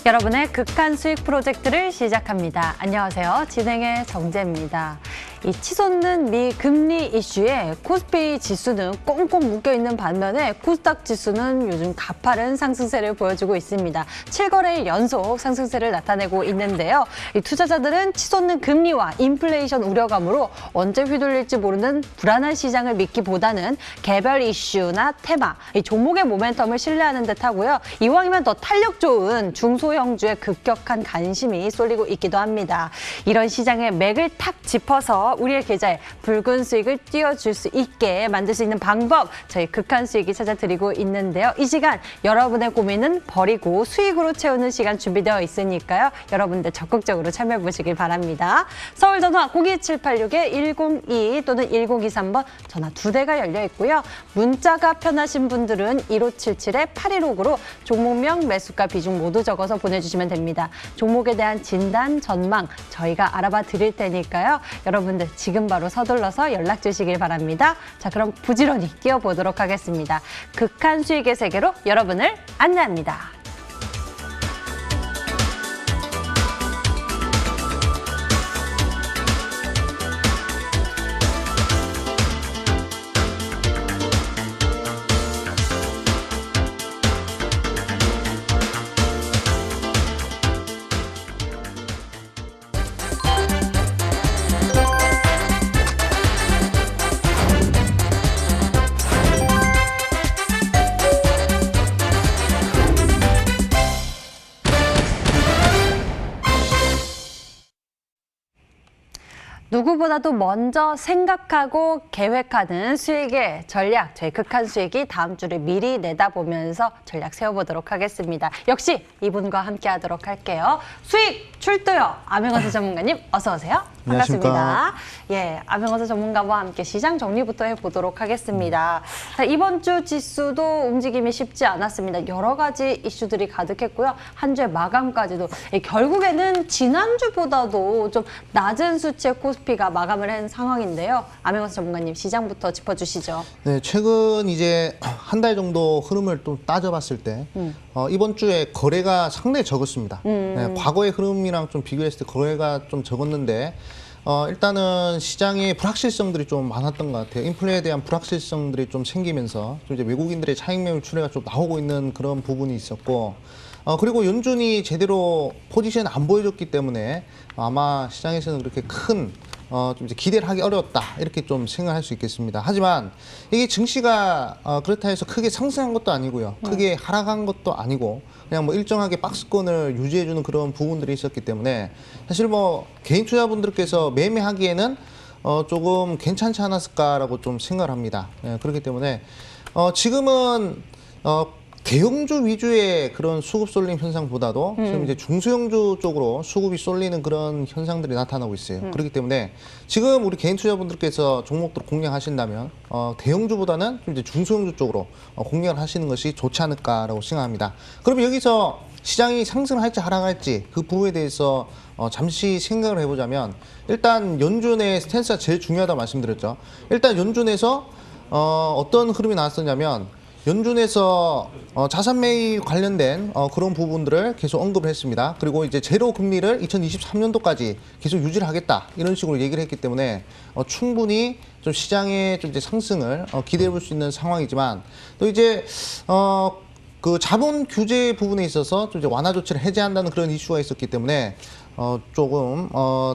여러분의 극한 수익 프로젝트를 시작합니다. 안녕하세요. 진행의 정재입니다. 이 치솟는 미 금리 이슈에 코스피 지수는 꽁꽁 묶여있는 반면에 코스닥 지수는 요즘 가파른 상승세를 보여주고 있습니다. 7거래일 연속 상승세를 나타내고 있는데요. 이 투자자들은 치솟는 금리와 인플레이션 우려감으로 언제 휘둘릴지 모르는 불안한 시장을 믿기보다는 개별 이슈나 테마, 이 종목의 모멘텀을 신뢰하는 듯하고요. 이왕이면 더 탄력 좋은 중소형주에 급격한 관심이 쏠리고 있기도 합니다. 이런 시장의 맥을 탁 짚어서 우리의 계좌에 붉은 수익을 띄워줄 수 있게 만들 수 있는 방법, 저희 극한 수익이 찾아드리고 있는데요. 이 시간 여러분의 고민은 버리고 수익으로 채우는 시간 준비되어 있으니까요. 여러분들 적극적으로 참여해 보시길 바랍니다. 서울 전화 02786-102 또는 1023번 전화 2대가 열려 있고요. 문자가 편하신 분들은 1577-8159로 종목명, 매수가, 비중 모두 적어서 보내주시면 됩니다. 종목에 대한 진단, 전망 저희가 알아봐 드릴 테니까요. 여러분들 지금 바로 서둘러서 연락 주시길 바랍니다. 자, 그럼 부지런히 뛰어보도록 하겠습니다. 극한 수익의 세계로 여러분을 안내합니다. 누구보다도 먼저 생각하고 계획하는 수익의 전략, 저희 극한 수익이 다음 주를 미리 내다보면서 전략 세워보도록 하겠습니다. 역시 이분과 함께 하도록 할게요. 수익 출두요. 암행어사 전문가님 어서 오세요. 반갑습니다. 예, 암행어사 전문가와 함께 시장 정리부터 해보도록 하겠습니다. 자, 이번 주 지수도 움직임이 쉽지 않았습니다. 여러 가지 이슈들이 가득했고요. 한 주의 마감까지도 결국에는 지난주보다도 좀 낮은 수치의 코스피가 마감을 한 상황인데요. 암행어사 전문가님 시장부터 짚어주시죠. 네, 최근 이제 한 달 정도 흐름을 또 따져봤을 때 이번 주에 거래가 상당히 적었습니다. 네, 과거의 흐름이랑 좀 비교했을 때 거래가 좀 적었는데 일단은 시장의 불확실성들이 좀 많았던 것 같아요. 인플레에 대한 불확실성들이 좀 생기면서 좀 이제 외국인들의 차익 매물 출회가 좀 나오고 있는 그런 부분이 있었고 그리고 연준이 제대로 포지션 안 보여줬기 때문에 아마 시장에서는 그렇게 큰 좀 이제 기대를 하기 어려웠다 이렇게 좀 생각할 수 있겠습니다. 하지만 이게 증시가 그렇다 해서 크게 상승한 것도 아니고요, 크게 하락한 것도 아니고 그냥 뭐 일정하게 박스권을 유지해주는 그런 부분들이 있었기 때문에 사실 뭐 개인 투자분들께서 매매하기에는 조금 괜찮지 않았을까라고 좀 생각을 합니다. 예, 그렇기 때문에 지금은 대형주 위주의 그런 수급 쏠림 현상보다도 지금 이제 중소형주 쪽으로 수급이 쏠리는 그런 현상들이 나타나고 있어요. 그렇기 때문에 지금 우리 개인 투자분들께서 종목들을 공략하신다면 대형주보다는 좀 이제 중소형주 쪽으로 공략을 하시는 것이 좋지 않을까라고 생각합니다. 그러면 여기서 시장이 상승할지 하락할지 그 부분에 대해서 잠시 생각을 해보자면 일단 연준의 스탠스가 제일 중요하다고 말씀드렸죠. 일단 연준에서 어떤 흐름이 나왔었냐면 연준에서 자산 매입 관련된 그런 부분들을 계속 언급을 했습니다. 그리고 이제 제로 금리를 2023년도까지 계속 유지를 하겠다 이런 식으로 얘기를 했기 때문에 충분히 좀 시장의 좀 이제 상승을 기대해 볼 수 있는 상황이지만 또 이제 그 자본 규제 부분에 있어서 좀 이제 완화 조치를 해제한다는 그런 이슈가 있었기 때문에 조금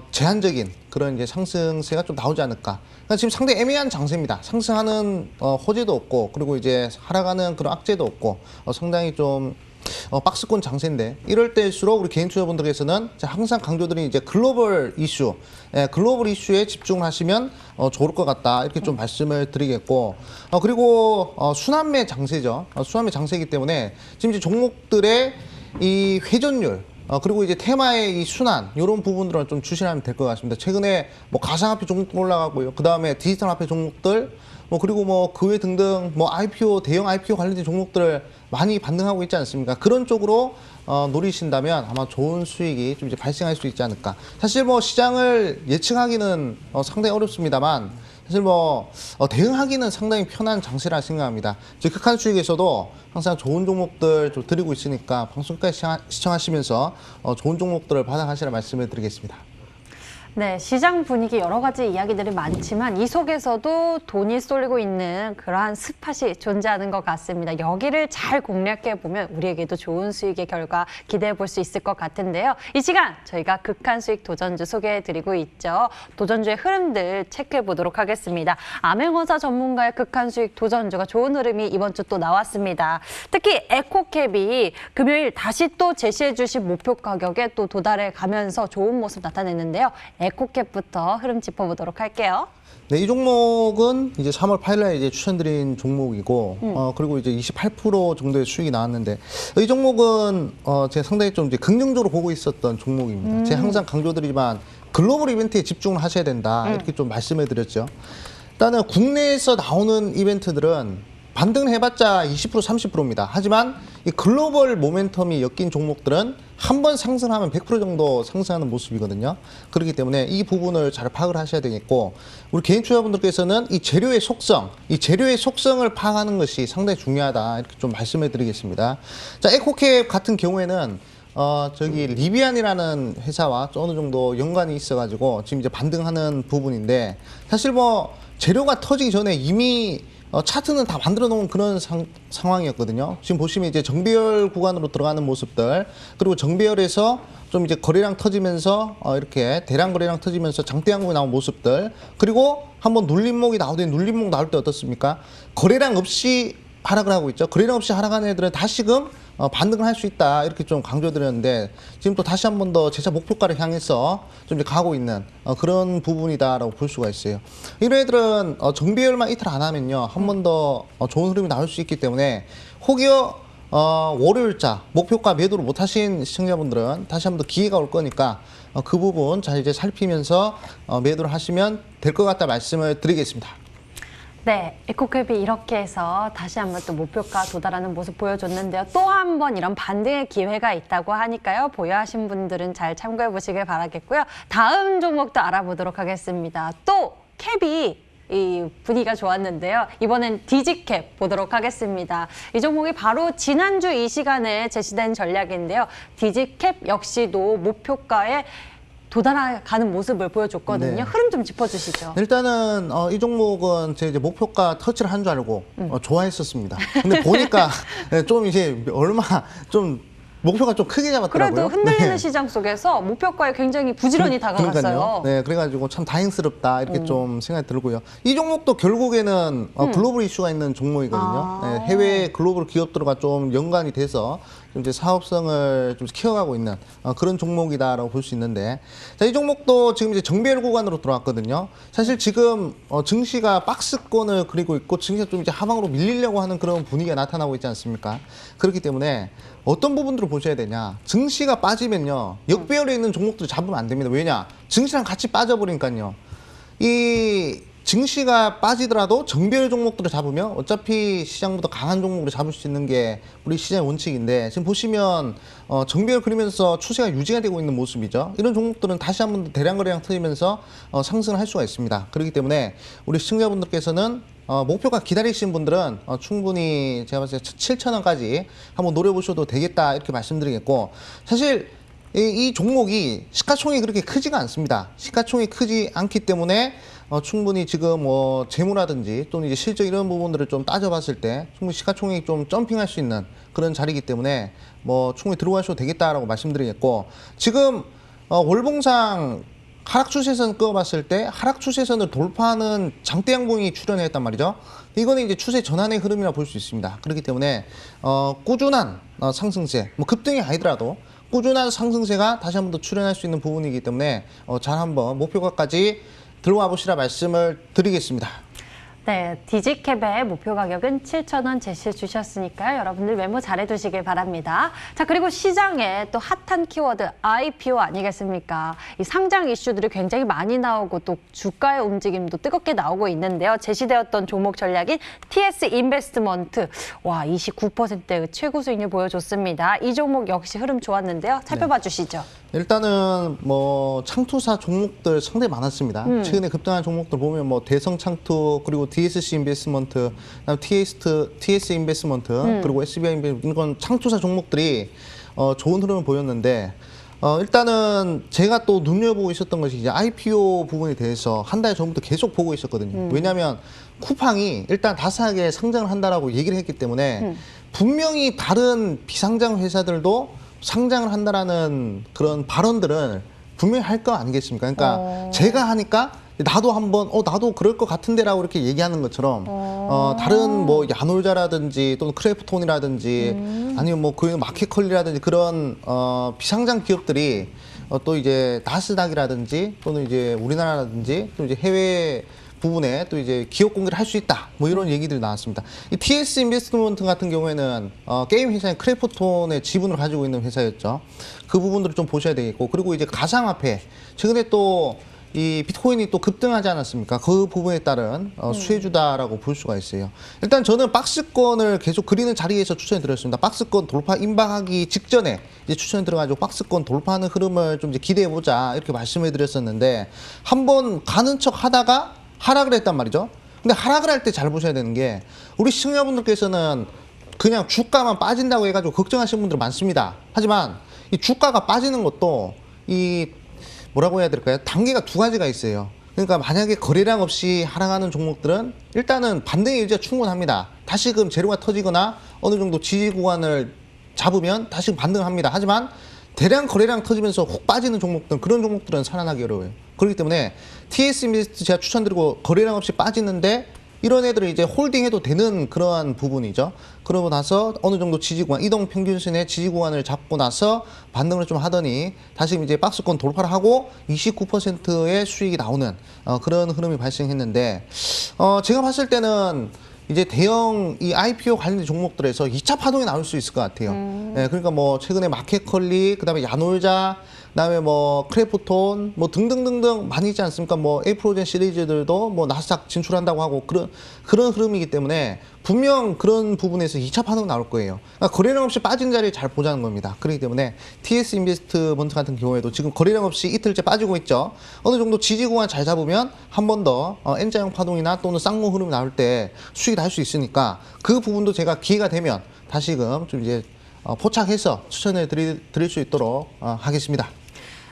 제한적인 그런 이제 상승세가 좀 나오지 않을까. 그러니까 지금 상당히 애매한 장세입니다. 상승하는 호재도 없고 그리고 이제 하락하는 그런 악재도 없고 상당히 좀 박스권 장세인데 이럴 때일수록 우리 개인 투자분들께서는 항상 강조드린 이제 글로벌 이슈, 글로벌 이슈에 집중을 하시면 좋을 것 같다 이렇게 좀 말씀을 드리겠고 그리고 순환매 장세죠. 순환매 장세이기 때문에 지금 이제 종목들의 이 회전율 그리고 이제 테마의 이 순환 이런 부분들은 좀 주시하면 될 것 같습니다. 최근에 뭐 가상화폐 종목도 올라가고요. 그 다음에 디지털 화폐 종목들 그리고 뭐 그 외 등등 뭐 IPO 대형 IPO 관련된 종목들을 많이 반등하고 있지 않습니까? 그런 쪽으로 노리신다면 아마 좋은 수익이 좀 이제 발생할 수 있지 않을까. 사실 뭐 시장을 예측하기는 상당히 어렵습니다만 사실 대응하기는 상당히 편한 장세라 생각합니다. 저희 극한 수익에서도 항상 좋은 종목들 좀 드리고 있으니까 방송까지 시청하시면서 좋은 종목들을 받아가시라 말씀을 드리겠습니다. 네, 시장 분위기 여러 가지 이야기들이 많지만 이 속에서도 돈이 쏠리고 있는 그러한 스팟이 존재하는 것 같습니다. 여기를 잘 공략해 보면 우리에게도 좋은 수익의 결과 기대해 볼 수 있을 것 같은데요. 이 시간 저희가 극한 수익 도전주 소개해 드리고 있죠. 도전주의 흐름들 체크해 보도록 하겠습니다. 암행어사 전문가의 극한 수익 도전주가 좋은 흐름이 이번 주 또 나왔습니다. 특히 에코캡이 금요일 다시 또 제시해 주신 목표 가격에 또 도달해 가면서 좋은 모습 나타냈는데요. 에코캡부터 흐름 짚어보도록 할게요. 네, 이 종목은 이제 3월 8일에 이제 추천드린 종목이고, 그리고 이제 28% 정도의 수익이 나왔는데, 이 종목은 제가 상당히 좀 이제 긍정적으로 보고 있었던 종목입니다. 제가 항상 강조드리지만 글로벌 이벤트에 집중을 하셔야 된다 이렇게 좀 말씀을 드렸죠. 일단은 국내에서 나오는 이벤트들은 반등을 해봤자 20% 30%입니다. 하지만 이 글로벌 모멘텀이 엮인 종목들은 한 번 상승하면 100% 정도 상승하는 모습이거든요. 그렇기 때문에 이 부분을 잘 파악을 하셔야 되겠고, 우리 개인 투자분들께서는 이 재료의 속성을 파악하는 것이 상당히 중요하다 이렇게 좀 말씀을 드리겠습니다. 자, 에코캡 같은 경우에는 저기 리비안이라는 회사와 어느 정도 연관이 있어가지고 지금 이제 반등하는 부분인데, 사실 재료가 터지기 전에 이미 차트는 다 만들어 놓은 그런 상황이었거든요. 지금 보시면 이제 정배열 구간으로 들어가는 모습들, 그리고 정배열에서 좀 이제 거래량 터지면서 이렇게 대량 거래량 터지면서 장대 양봉이 나온 모습들, 그리고 한번 눌림목이 나오더니 눌림목 나올 때 어떻습니까? 거래량 없이 하락을 하고 있죠. 거래량 없이 하락하는 애들은 다시금 반등을 할 수 있다 이렇게 좀 강조드렸는데, 지금 또 다시 한 번 더 재차 목표가를 향해서 좀 이제 가고 있는 그런 부분이다라고 볼 수가 있어요. 이런 애들은 정배열만 이틀 안 하면요 한 번 더 좋은 흐름이 나올 수 있기 때문에, 혹여 월요일자 목표가 매도를 못 하신 시청자분들은 다시 한 번 더 기회가 올 거니까 그 부분 잘 이제 살피면서 매도를 하시면 될 것 같다 말씀을 드리겠습니다. 네, 에코캡이 이렇게 해서 다시 한번 또 목표가 도달하는 모습 보여줬는데요. 또 한 번 이런 반등의 기회가 있다고 하니까요. 보유하신 분들은 잘 참고해 보시길 바라겠고요. 다음 종목도 알아보도록 하겠습니다. 또 캡이 이 분위기가 좋았는데요. 이번엔 디지캡 보도록 하겠습니다. 이 종목이 바로 지난주 이 시간에 제시된 전략인데요. 디지캡 역시도 목표가에 도달해가는 모습을 보여줬거든요. 네. 흐름 좀 짚어주시죠. 일단은 이 종목은 제 이제 목표가 터치를 한 줄 알고 좋아했었습니다. 근데 보니까 좀 이제 얼마 좀 목표가 좀 크게 잡았더라고요. 그래도 흔들리는 네. 시장 속에서 목표가에 굉장히 부지런히 다가갔어요. 그러니까요. 네, 그래가지고 참 다행스럽다 이렇게 좀 생각이 들고요. 이 종목도 결국에는 글로벌 이슈가 있는 종목이거든요. 네, 해외 글로벌 기업들과 좀 연관이 돼서 좀 이제 사업성을 좀 키워가고 있는 그런 종목이다라고 볼 수 있는데, 자, 이 종목도 지금 이제 정배열 구간으로 들어왔거든요. 사실 지금 증시가 박스권을 그리고 있고 증시가 좀 이제 하방으로 밀리려고 하는 그런 분위기가 나타나고 있지 않습니까? 그렇기 때문에 어떤 부분들을 보셔야 되냐? 증시가 빠지면요 역배열에 있는 종목들을 잡으면 안 됩니다. 왜냐? 증시랑 같이 빠져버리니까요. 이 증시가 빠지더라도 정배열 종목들을 잡으면 어차피 시장보다 강한 종목을 잡을 수 있는 게 우리 시장의 원칙인데, 지금 보시면 정배열 그리면서 추세가 유지가 되고 있는 모습이죠. 이런 종목들은 다시 한번 더 대량 거래량 터지면서 상승을 할 수가 있습니다. 그렇기 때문에 우리 시청자분들께서는 목표가 기다리시는 분들은 충분히 제가 봤을 때 7,000원까지 한번 노려보셔도 되겠다 이렇게 말씀드리겠고, 사실 이 종목이 시가총액이 그렇게 크지가 않습니다. 시가총액이 크지 않기 때문에 충분히 지금 재무라든지 또는 이제 실적 이런 부분들을 좀 따져봤을 때 충분히 시가총액이 좀 점핑할 수 있는 그런 자리이기 때문에 충분히 들어가셔도 되겠다라고 말씀드리겠고, 지금 월봉상 하락 추세선 끄어봤을 때 하락 추세선을 돌파하는 장대 양봉이 출현했단 말이죠. 이거는 이제 추세 전환의 흐름이라 볼 수 있습니다. 그렇기 때문에 꾸준한 상승세, 급등이 아니더라도 꾸준한 상승세가 다시 한번 더 출현할 수 있는 부분이기 때문에 잘 한번 목표가까지 들어와 보시라 말씀을 드리겠습니다. 네, 디지캡의 목표 가격은 7,000원 제시해 주셨으니까요. 여러분들 메모 잘 해두시길 바랍니다. 자, 그리고 시장에 또 핫한 키워드 IPO 아니겠습니까? 이 상장 이슈들이 굉장히 많이 나오고 또 주가의 움직임도 뜨겁게 나오고 있는데요. 제시되었던 종목 전략인 TS 인베스트먼트, 와, 29%의 최고 수익률 보여줬습니다. 이 종목 역시 흐름 좋았는데요. 살펴봐 주시죠. 일단은 뭐 창투사 종목들 상당히 많았습니다. 최근에 급등한 종목들 보면 뭐 대성창투 그리고 DSC 인베스트먼트, 그다음 TS 인베스트먼트 그리고 SBI 인베스트먼트 이건 창투사 종목들이 좋은 흐름을 보였는데 일단은 제가 또 눈여보고 있었던 것이 이제 IPO 부분에 대해서 한 달 전부터 계속 보고 있었거든요. 왜냐하면 쿠팡이 일단 다스하게 상장을 한다라고 얘기를 했기 때문에 분명히 다른 비상장 회사들도 상장을 한다라는 그런 발언들을 분명히 할 거 아니겠습니까? 그러니까 제가 하니까 나도 한번 나도 그럴 것 같은데라고 이렇게 얘기하는 것처럼 다른 뭐 야놀자라든지 또는 크래프톤이라든지 아니면 뭐 그 마켓컬리라든지 그런 비상장 기업들이 또 이제 나스닥이라든지 또는 이제 우리나라라든지 또 이제 해외 부분에 또 이제 기업 공개를 할 수 있다. 뭐 이런 얘기들이 나왔습니다. 이 TS 인베스트먼트 같은 경우에는 게임 회사인 크래프톤의 지분을 가지고 있는 회사였죠. 그 부분들을 좀 보셔야 되겠고, 그리고 이제 가상화폐 최근에 또 이 비트코인이 또 급등하지 않았습니까? 그 부분에 따른 수혜주다라고 볼 수가 있어요. 일단 저는 박스권을 계속 그리는 자리에서 추천해드렸습니다. 박스권 돌파 임박하기 직전에 이제 추천해 들어가지고 박스권 돌파하는 흐름을 좀 이제 기대해보자 이렇게 말씀해드렸었는데 한번 가는 척 하다가 하락을 했단 말이죠. 근데 하락을 할 때 잘 보셔야 되는 게 우리 시청자분들께서는 그냥 주가만 빠진다고 해가지고 걱정하시는 분들 많습니다. 하지만 이 주가가 빠지는 것도 이 뭐라고 해야 될까요? 단계가 두 가지가 있어요. 그러니까 만약에 거래량 없이 하락하는 종목들은 일단은 반등의 여지가 충분합니다. 다시금 재료가 터지거나 어느 정도 지지 구간을 잡으면 다시 반등을 합니다. 하지만 대량 거래량 터지면서 훅 빠지는 종목들, 그런 종목들은 살아나기 어려워요. 그렇기 때문에 TS 인베스트 제가 추천드리고 거래량 없이 빠지는데 이런 애들을 이제 홀딩해도 되는 그러한 부분이죠. 그러고 나서 어느 정도 지지구간, 이동평균선의 지지구간을 잡고 나서 반등을 좀 하더니 다시 이제 박스권 돌파를 하고 29%의 수익이 나오는 그런 흐름이 발생했는데 제가 봤을 때는 이제 대형 이 IPO 관련 종목들에서 2차 파동이 나올 수 있을 것 같아요. 예, 그러니까 뭐 최근에 마켓컬리, 그다음에 야놀자, 그다음에 뭐 크래프톤, 뭐 등등등등 많이 있지 않습니까? 뭐 에이프로젠 시리즈들도 뭐 나스닥 진출한다고 하고 그런 흐름이기 때문에 분명 그런 부분에서 2차 파동 나올 거예요. 그러니까 거래량 없이 빠진 자리를 잘 보자는 겁니다. 그렇기 때문에 TS 인베스트먼트 같은 경우에도 지금 거래량 없이 이틀째 빠지고 있죠. 어느 정도 지지 구간 잘 잡으면 한 번 더 N자형 파동이나 또는 쌍모 흐름이 나올 때 수익을 할 수 있으니까 그 부분도 제가 기회가 되면 다시금 좀 이제 포착해서 추천해 드릴 수 있도록 하겠습니다.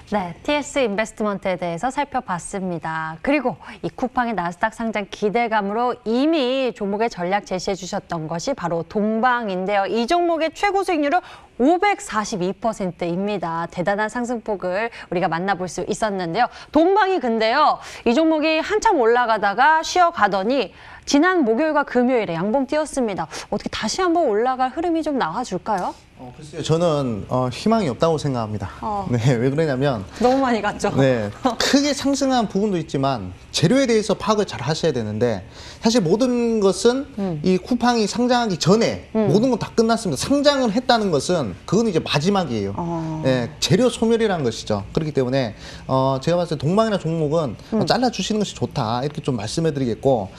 네, TS 인베스트먼트에 대해서 살펴봤습니다. 그리고 이 쿠팡의 나스닥 상장 기대감으로 이미 종목의 전략 제시해 주셨던 것이 바로 동방인데요. 이 종목의 최고 수익률은 542%입니다. 대단한 상승폭을 우리가 만나볼 수 있었는데요. 동방이 근데요, 이 종목이 한참 올라가다가 쉬어가더니 지난 목요일과 금요일에 양봉 띄었습니다. 어떻게 다시 한번 올라갈 흐름이 좀 나와줄까요? 글쎄요, 저는 희망이 없다고 생각합니다. 네, 왜 그러냐면 너무 많이 갔죠. 네, 크게 상승한 부분도 있지만 재료에 대해서 파악을 잘 하셔야 되는데 사실 모든 것은 이 쿠팡이 상장하기 전에 모든 건 다 끝났습니다. 상장을 했다는 것은 그건 이제 마지막이에요. 네, 재료 소멸이라는 것이죠. 그렇기 때문에 제가 봤을 때 동방이나 종목은 잘라주시는 것이 좋다 이렇게 좀 말씀해드리겠고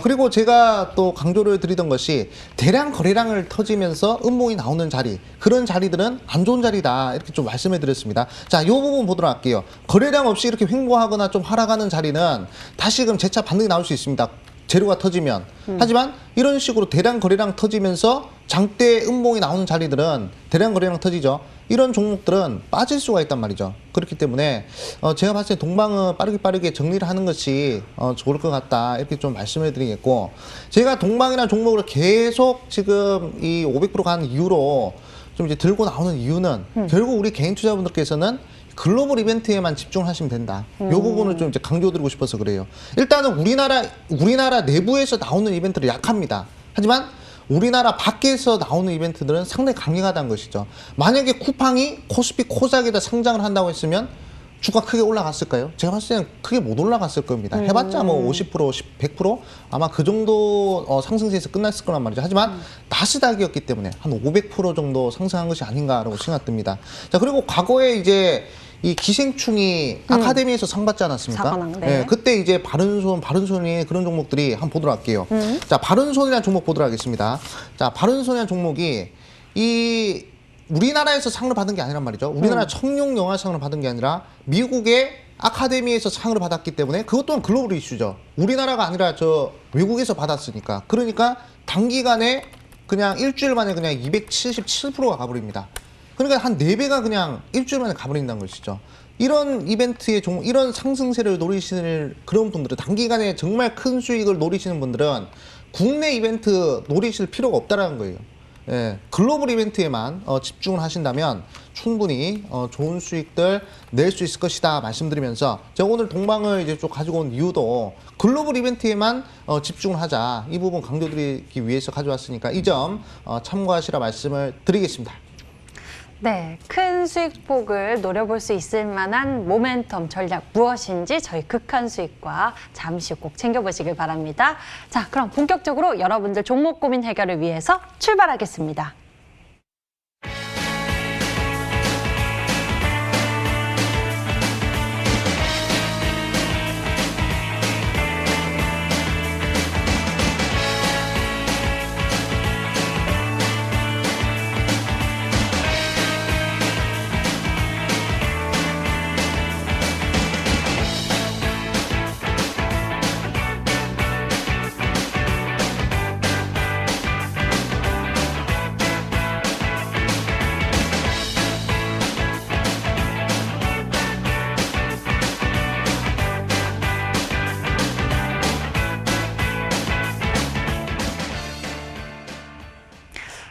그리고 제가 또 강조를 드리던 것이 대량 거래량을 터지면서 음봉이 나오는 자리, 그런 자리들은 안 좋은 자리다 이렇게 좀 말씀해 드렸습니다. 자, 이 부분 보도록 할게요. 거래량 없이 이렇게 횡보하거나 좀 하락하는 자리는 다시금 재차 반등이 나올 수 있습니다. 재료가 터지면. 하지만 이런 식으로 대량 거래량 터지면서 장대 음봉이 나오는 자리들은 대량 거래량 터지죠. 이런 종목들은 빠질 수가 있단 말이죠. 그렇기 때문에 제가 봤을 때 동방은 빠르게 정리를 하는 것이 좋을 것 같다 이렇게 좀 말씀을 드리겠고, 제가 동방이라는 종목을 계속 지금 이 500% 간 이후로 좀 이제 들고 나오는 이유는 결국 우리 개인 투자분들께서는 글로벌 이벤트에만 집중을 하시면 된다. 이 부분을 좀 이제 강조드리고 싶어서 그래요. 일단은 우리나라 내부에서 나오는 이벤트는 약합니다. 하지만 우리나라 밖에서 나오는 이벤트들은 상당히 강력하다는 것이죠. 만약에 쿠팡이 코스피 코스닥에다 상장을 한다고 했으면 주가 크게 올라갔을까요? 제가 봤을 때는 크게 못 올라갔을 겁니다. 해봤자 뭐 50%, 100% 아마 그 정도 상승세에서 끝났을 거란 말이죠. 하지만 나스닥이었기 때문에 한 500% 정도 상승한 것이 아닌가라고 생각됩니다. 자, 그리고 과거에 이제 이 기생충이 아카데미에서 상 받지 않았습니까? 사관왕, 네. 네, 그때 이제 바른손이 그런 종목들이 한번 보도록 할게요. 자, 바른손이라는 종목 보도록 하겠습니다. 자, 바른손이라는 종목이 이 우리나라에서 상을 받은 게 아니란 말이죠. 우리나라 청룡 영화상을 받은 게 아니라 미국의 아카데미에서 상을 받았기 때문에 그것 또한 글로벌 이슈죠. 우리나라가 아니라 저 외국에서 받았으니까. 그러니까 단기간에 그냥 일주일 만에 그냥 277%가 가버립니다. 그러니까 한 4배가 그냥 일주일 만에 가버린다는 것이죠. 이런 이벤트의 이런 상승세를 노리시는 그런 분들은 단기간에 정말 큰 수익을 노리시는 분들은 국내 이벤트 노리실 필요가 없다라는 거예요. 예, 글로벌 이벤트에만 집중을 하신다면 충분히 좋은 수익들 낼 수 있을 것이다 말씀드리면서 제가 오늘 동방을 이제 좀 가지고 온 이유도 글로벌 이벤트에만 집중을 하자 이 부분 강조드리기 위해서 가져왔으니까 이 점 참고하시라 말씀을 드리겠습니다. 네, 큰 수익폭을 노려볼 수 있을 만한 모멘텀 전략 무엇인지 저희 극한 수익과 잠시 꼭 챙겨보시길 바랍니다. 자, 그럼 본격적으로 여러분들 종목 고민 해결을 위해서 출발하겠습니다.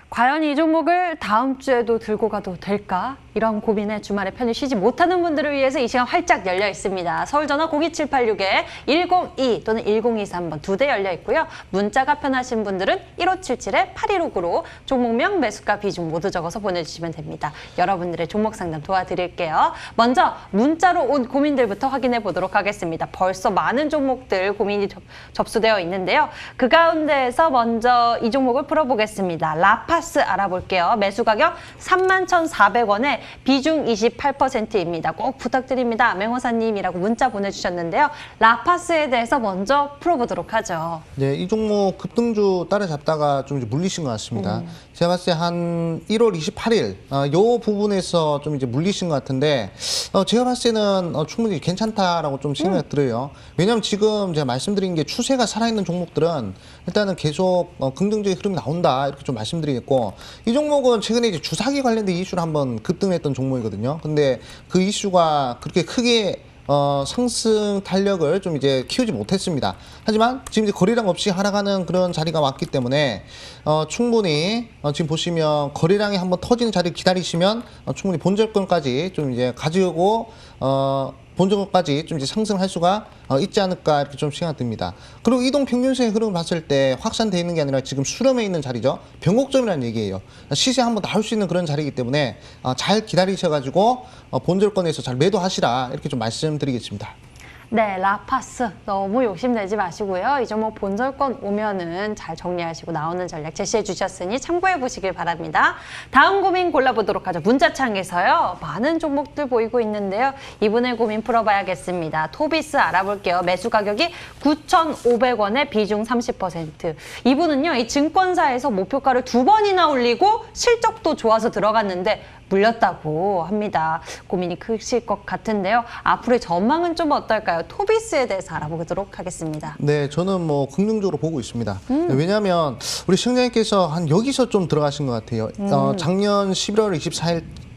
과연 이 종목을 다음 주에도 들고 가도 될까? 이런 고민에 주말에 편히 쉬지 못하는 분들을 위해서 이 시간 활짝 열려 있습니다. 서울전화 02786-102 또는 1023번 2대 열려 있고요. 문자가 편하신 분들은 1577-8169로 종목명, 매수가, 비중 모두 적어서 보내주시면 됩니다. 여러분들의 종목 상담 도와드릴게요. 먼저 문자로 온 고민들부터 확인해 보도록 하겠습니다. 벌써 많은 종목들 고민이 접수되어 있는데요. 그 가운데에서 먼저 이 종목을 풀어보겠습니다. 라파스 알아볼게요. 매수 가격 31,400원에 비중 28%입니다. 꼭 부탁드립니다. 맹호사님이라고 문자 보내주셨는데요. 라파스에 대해서 먼저 풀어보도록 하죠. 네, 이 종목 급등주 따라잡다가 좀 이제 물리신 것 같습니다. 제가 봤을 때 한 1월 28일 요 부분에서 좀 이제 물리신 것 같은데 제가 봤을 때는 충분히 괜찮다라고 좀 생각이 들어요. 왜냐하면 지금 제가 말씀드린 게 추세가 살아있는 종목들은 일단은 계속 긍정적인 흐름이 나온다 이렇게 좀 말씀드리겠고 이 종목은 최근에 이제 주사기 관련된 이슈를 한번 급등했던 종목이거든요. 근데 그 이슈가 그렇게 크게 상승 탄력을 좀 이제 키우지 못했습니다. 하지만 지금 이제 거래량 없이 하락하는 그런 자리가 왔기 때문에 충분히 지금 보시면 거래량이 한번 터지는 자리를 기다리시면 충분히 본절권까지 좀 이제 가지고 본전까지 좀 이제 상승할 수가 있지 않을까 이렇게 좀 생각이 듭니다. 그리고 이동 평균선의 흐름을 봤을 때 확산되어 있는 게 아니라 지금 수렴해 있는 자리죠. 변곡점이라는 얘기예요. 시세 한번 나올 수 있는 그런 자리이기 때문에 잘 기다리셔가지고 본절권에서 잘 매도하시라 이렇게 좀 말씀드리겠습니다. 네, 라파스 너무 욕심내지 마시고요. 이 종목 본절권 오면은 잘 정리하시고 나오는 전략 제시해 주셨으니 참고해 보시길 바랍니다. 다음 고민 골라보도록 하죠. 문자창에서요. 많은 종목들 보이고 있는데요. 이분의 고민 풀어봐야겠습니다. 토비스 알아볼게요. 매수 가격이 9,500원에 비중 30%. 이분은요. 이 증권사에서 목표가를 2번이나 올리고 실적도 좋아서 들어갔는데 물렸다고 합니다. 고민이 크실 것 같은데요. 앞으로의 전망은 좀 어떨까요? 토비스에 대해서 알아보도록 하겠습니다. 네, 저는 뭐 긍정적으로 보고 있습니다. 왜냐하면 우리 시청자님께서 한 여기서 좀 들어가신 것 같아요. 작년 11월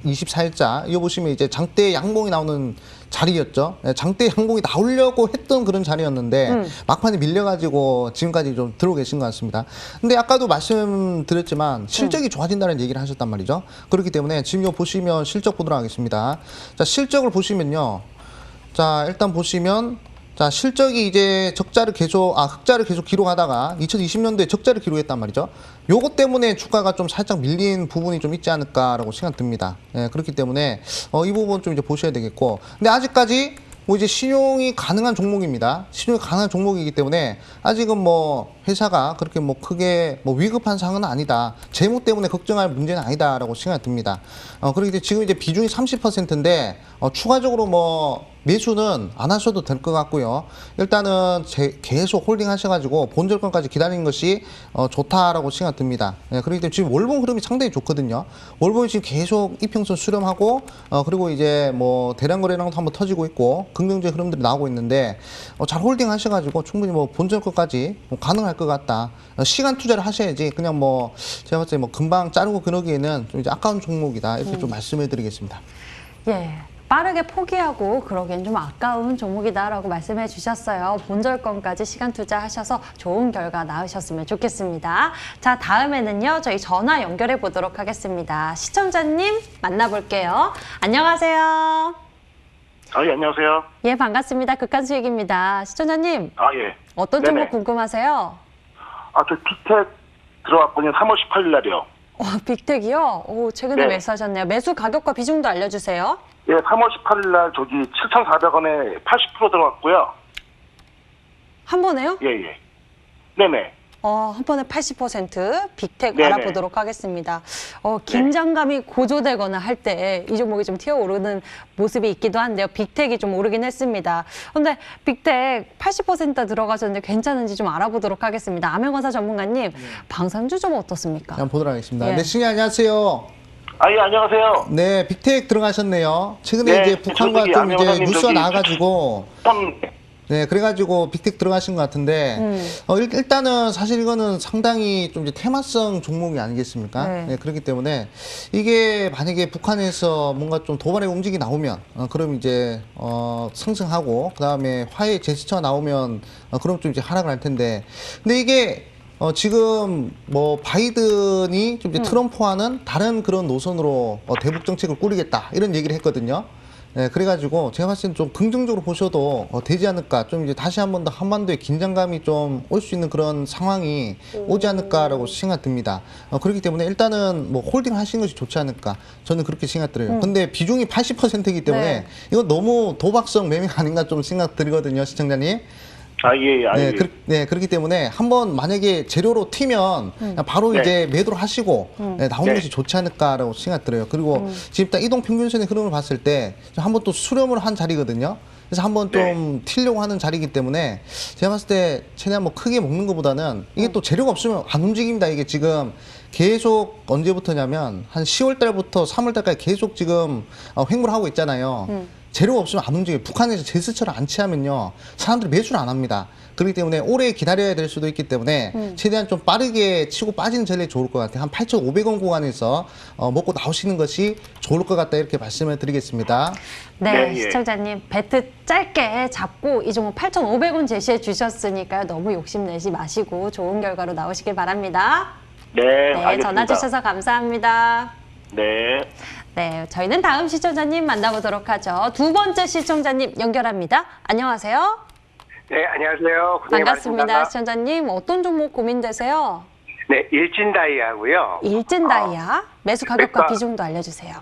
24일자 이거 보시면 이제 장대 양봉이 나오는 자리였죠. 장대 양봉이 나오려고 했던 그런 자리였는데 막판에 밀려가지고 지금까지 좀 들어오고 계신 것 같습니다. 근데 아까도 말씀드렸지만 실적이 좋아진다는 얘기를 하셨단 말이죠. 그렇기 때문에 지금 이거 보시면 실적 보도록 하겠습니다. 자, 실적을 보시면요. 자, 일단 보시면 자, 실적이 이제 흑자를 계속 기록하다가 2020년도에 적자를 기록했단 말이죠. 요것 때문에 주가가 좀 살짝 밀린 부분이 좀 있지 않을까라고 생각 듭니다. 예, 그렇기 때문에 이 부분 좀 이제 보셔야 되겠고. 근데 아직까지 뭐 이제 신용이 가능한 종목입니다. 신용이 가능한 종목이기 때문에 아직은 뭐 회사가 그렇게 뭐 크게 뭐 위급한 상황은 아니다. 재무 때문에 걱정할 문제는 아니다라고 생각이 듭니다. 그리고 이제 지금 이제 비중이 30%인데 추가적으로 뭐 매수는 안 하셔도 될 것 같고요. 일단은 계속 홀딩 하셔가지고 본절권까지 기다리는 것이 좋다라고 생각 듭니다. 그렇기 때문에 지금 월봉 흐름이 상당히 좋거든요. 월봉이 지금 계속 이평선 수렴하고 그리고 이제 뭐 대량 거래량도 한번 터지고 있고 긍정적 흐름들이 나오고 있는데 잘 홀딩 하셔가지고 충분히 뭐 본절권까지 가능할 것 같다. 시간 투자를 하셔야지 그냥 뭐 제가 봤을 때 뭐 금방 자르고 그러기에는 좀 이제 아까운 종목이다 이렇게 좀 말씀해드리겠습니다. 예. 빠르게 포기하고 그러기엔 좀 아까운 종목이다라고 말씀해 주셨어요. 본절권까지 시간 투자하셔서 좋은 결과 나으셨으면 좋겠습니다. 자, 다음에는요. 저희 전화 연결해 보도록 하겠습니다. 시청자님 만나볼게요. 안녕하세요. 예, 안녕하세요. 예, 반갑습니다. 극한수익입니다. 시청자님. 예. 어떤 네네. 종목 궁금하세요? 저 빅텍 들어왔거든요. 3월 18일 날이요. 빅텍이요? 오, 최근에 네. 매수하셨네요. 매수 가격과 비중도 알려주세요. 예, 3월 18일 날 저기 7,400원에 80% 들어갔고요. 한 번에요? 예. 네네. 한 번에 80% 빅텍 네네. 알아보도록 하겠습니다. 긴장감이 고조되거나 할 때 이 종목이 좀 튀어오르는 모습이 있기도 한데요. 빅텍이 좀 오르긴 했습니다. 그런데 빅텍 80% 들어가셨는데 괜찮은지 좀 알아보도록 하겠습니다. 암행어사 전문가님, 방산주 좀 어떻습니까? 한번 보도록 하겠습니다. 예. 네, 신이 안녕하세요. 예, 안녕하세요. 네, 빅텍 들어가셨네요. 최근에 네, 이제 북한과 저기 좀 이제 안녕하세요. 뉴스가 저기 나와가지고 참, 네, 그래가지고 빅텍 들어가신 것 같은데 일단은 사실 이거는 상당히 좀 이제 테마성 종목이 아니겠습니까? 네. 네, 그렇기 때문에 이게 만약에 북한에서 뭔가 좀 도발의 움직임이 나오면 그럼 이제 상승하고 그 다음에 화해 제스처가 나오면 그럼 좀 이제 하락을 할 텐데 근데 이게 지금 뭐 바이든이 좀 이제 트럼프와는 다른 그런 노선으로 대북 정책을 꾸리겠다 이런 얘기를 했거든요. 네, 그래가지고 제가 봤을 때는 좀 긍정적으로 보셔도 되지 않을까. 좀 이제 다시 한 번 더 한반도에 긴장감이 좀 올 수 있는 그런 상황이 오지 않을까라고 생각 듭니다. 그렇기 때문에 일단은 뭐 홀딩 하시는 것이 좋지 않을까. 저는 그렇게 생각 들어요. 근데 비중이 80%이기 때문에 네. 이건 너무 도박성 매매 아닌가 좀 생각 들거든요, 시청자님. 네, 그렇기 때문에 한번 만약에 재료로 튀면 그냥 바로 네. 이제 매도를 하시고 나오는 네. 것이 좋지 않을까라고 생각 들어요. 그리고 지금 딱 이동 평균선의 흐름을 봤을 때 한번 또 수렴을 한 자리거든요. 그래서 한번 좀 튀려고 하는 자리이기 때문에 제가 봤을 때 최대한 뭐 크게 먹는 것보다는 이게 또 재료가 없으면 안 움직입니다. 이게 지금 계속 언제부터냐면 한 10월 달부터 3월 달까지 계속 지금 횡보를 하고 있잖아요. 재료가 없으면 안 움직여요. 북한에서 제스처를 안 취하면요. 사람들이 매수를 안 합니다. 그렇기 때문에 오래 기다려야 될 수도 있기 때문에 최대한 좀 빠르게 치고 빠지는 전략이 좋을 것 같아요. 한 8,500원 구간에서 먹고 나오시는 것이 좋을 것 같다 이렇게 말씀을 드리겠습니다. 네, 네, 예. 시청자님 배트 짧게 잡고 이 종목 8,500원 제시해 주셨으니까요. 너무 욕심내지 마시고 좋은 결과로 나오시길 바랍니다. 네, 네, 알겠습니다. 전화 주셔서 감사합니다. 네. 네, 저희는 다음 시청자님 만나보도록 하죠. 두 번째 시청자님 연결합니다. 안녕하세요. 네, 안녕하세요. 고생이 반갑습니다. 많으십니다. 시청자님 어떤 종목 고민되세요? 네, 일진다이아고요. 일진다이아 매수 가격과 매수가- 비중도 알려주세요.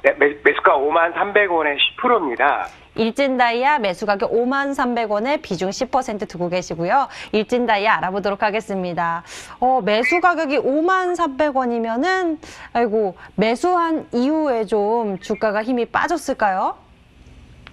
네, 매수가 53,300원에 10%입니다. 일진다이아 매수 가격 53,300원에 비중 10% 두고 계시고요. 일진다이아 알아보도록 하겠습니다. 매수 가격이 53,300원이면은 아이고 매수한 이후에 좀 주가가 힘이 빠졌을까요?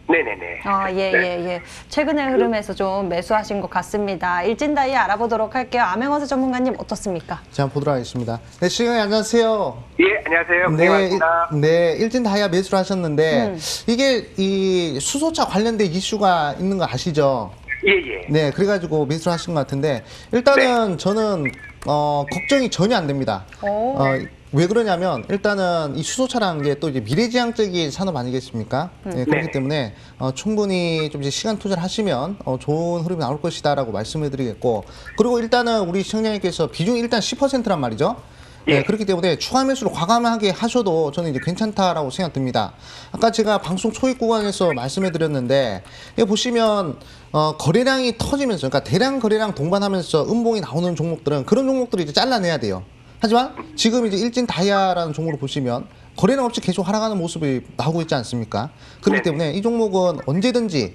네네네. 예. 최근의 흐름에서 좀 매수하신 것 같습니다. 일진다이아 알아보도록 할게요. 암행어사 전문가님 어떻습니까? 자, 한번 보도록 하겠습니다. 네, 시청자 안녕하세요. 예, 안녕하세요. 고생이 많습니다. 네, 일진 다이아 매수를 하셨는데 이게 이 수소차 관련된 이슈가 있는 거 아시죠? 예, 예. 네, 그래가지고 매수를 하신 것 같은데 일단은 저는 걱정이 전혀 안 됩니다. 오. 왜 그러냐면 일단은 이 수소차라는 게 또 이제 미래지향적인 산업 아니겠습니까? 네, 그렇기 네. 때문에 충분히 좀 이제 시간 투자를 하시면 좋은 흐름이 나올 것이다라고 말씀해드리겠고 그리고 일단은 우리 시청자님께서 비중이 일단 10%란 말이죠. 네, 예. 그렇기 때문에 추가 매수를 과감하게 하셔도 저는 이제 괜찮다라고 생각됩니다. 아까 제가 방송 초입 구간에서 말씀해드렸는데 여기 보시면 거래량이 터지면서 그러니까 대량 거래량 동반하면서 음봉이 나오는 종목들은 그런 종목들을 이제 잘라내야 돼요. 하지만 지금 이제 일진 다이아라는 종목을 보시면 거래량 없이 계속 하락하는 모습이 나오고 있지 않습니까? 그렇기 네. 때문에 이 종목은 언제든지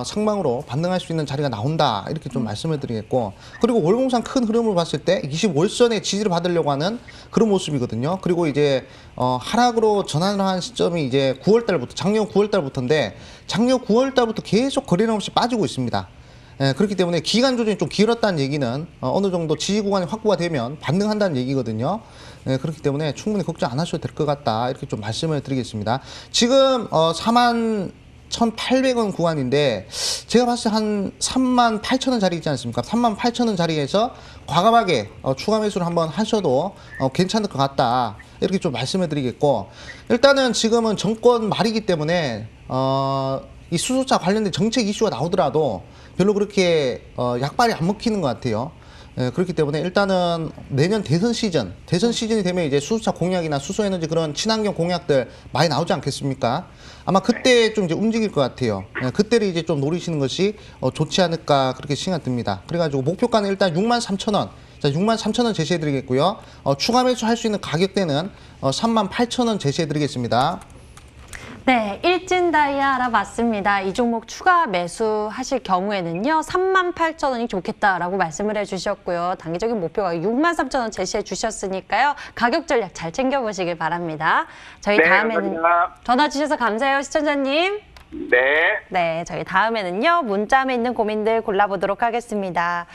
상방으로 반등할 수 있는 자리가 나온다 이렇게 좀 말씀을 드리겠고, 그리고 월봉상 큰 흐름을 봤을 때 25일선의 지지를 받으려고 하는 그런 모습이거든요. 그리고 이제 하락으로 전환을 한 시점이 이제 9월달부터, 작년 9월달부터인데 작년 9월달부터 계속 거래량 없이 빠지고 있습니다. 그렇기 때문에 기간 조정이 좀 길었다는 얘기는 어느 정도 지지 구간이 확보가 되면 반등한다는 얘기거든요. 그렇기 때문에 충분히 걱정 안 하셔도 될 것 같다 이렇게 좀 말씀을 드리겠습니다. 지금 41,800원 구간인데 제가 봤을 때 한 38,000원 자리 있지 않습니까? 38,000원 자리에서 과감하게 추가 매수를 한번 하셔도 괜찮을 것 같다 이렇게 좀 말씀을 드리겠고, 일단은 지금은 정권 말이기 때문에 이 수소차 관련된 정책 이슈가 나오더라도 별로 그렇게 약발이 안 먹히는 것 같아요. 그렇기 때문에 일단은 내년 대선 시즌이 되면 이제 수소차 공약이나 수소에너지 그런 친환경 공약들 많이 나오지 않겠습니까? 아마 그때 좀 이제 움직일 것 같아요. 그때를 이제 좀 노리시는 것이 좋지 않을까 그렇게 생각 듭니다. 그래가지고 목표가는 일단 63,000원. 자, 63,000원 제시해드리겠고요. 추가 매수할 수 있는 가격대는 38,000원 제시해드리겠습니다. 네, 일진 다이아 알아봤습니다. 이 종목 추가 매수하실 경우에는요, 38,000원이 좋겠다라고 말씀을 해주셨고요. 단기적인 목표가 63,000원 제시해 주셨으니까요. 가격 전략 잘 챙겨보시길 바랍니다. 저희 네, 다음에는 감사합니다. 전화 주셔서 감사해요, 시청자님. 네. 네, 저희 다음에는요, 문자함에 있는 고민들 골라보도록 하겠습니다.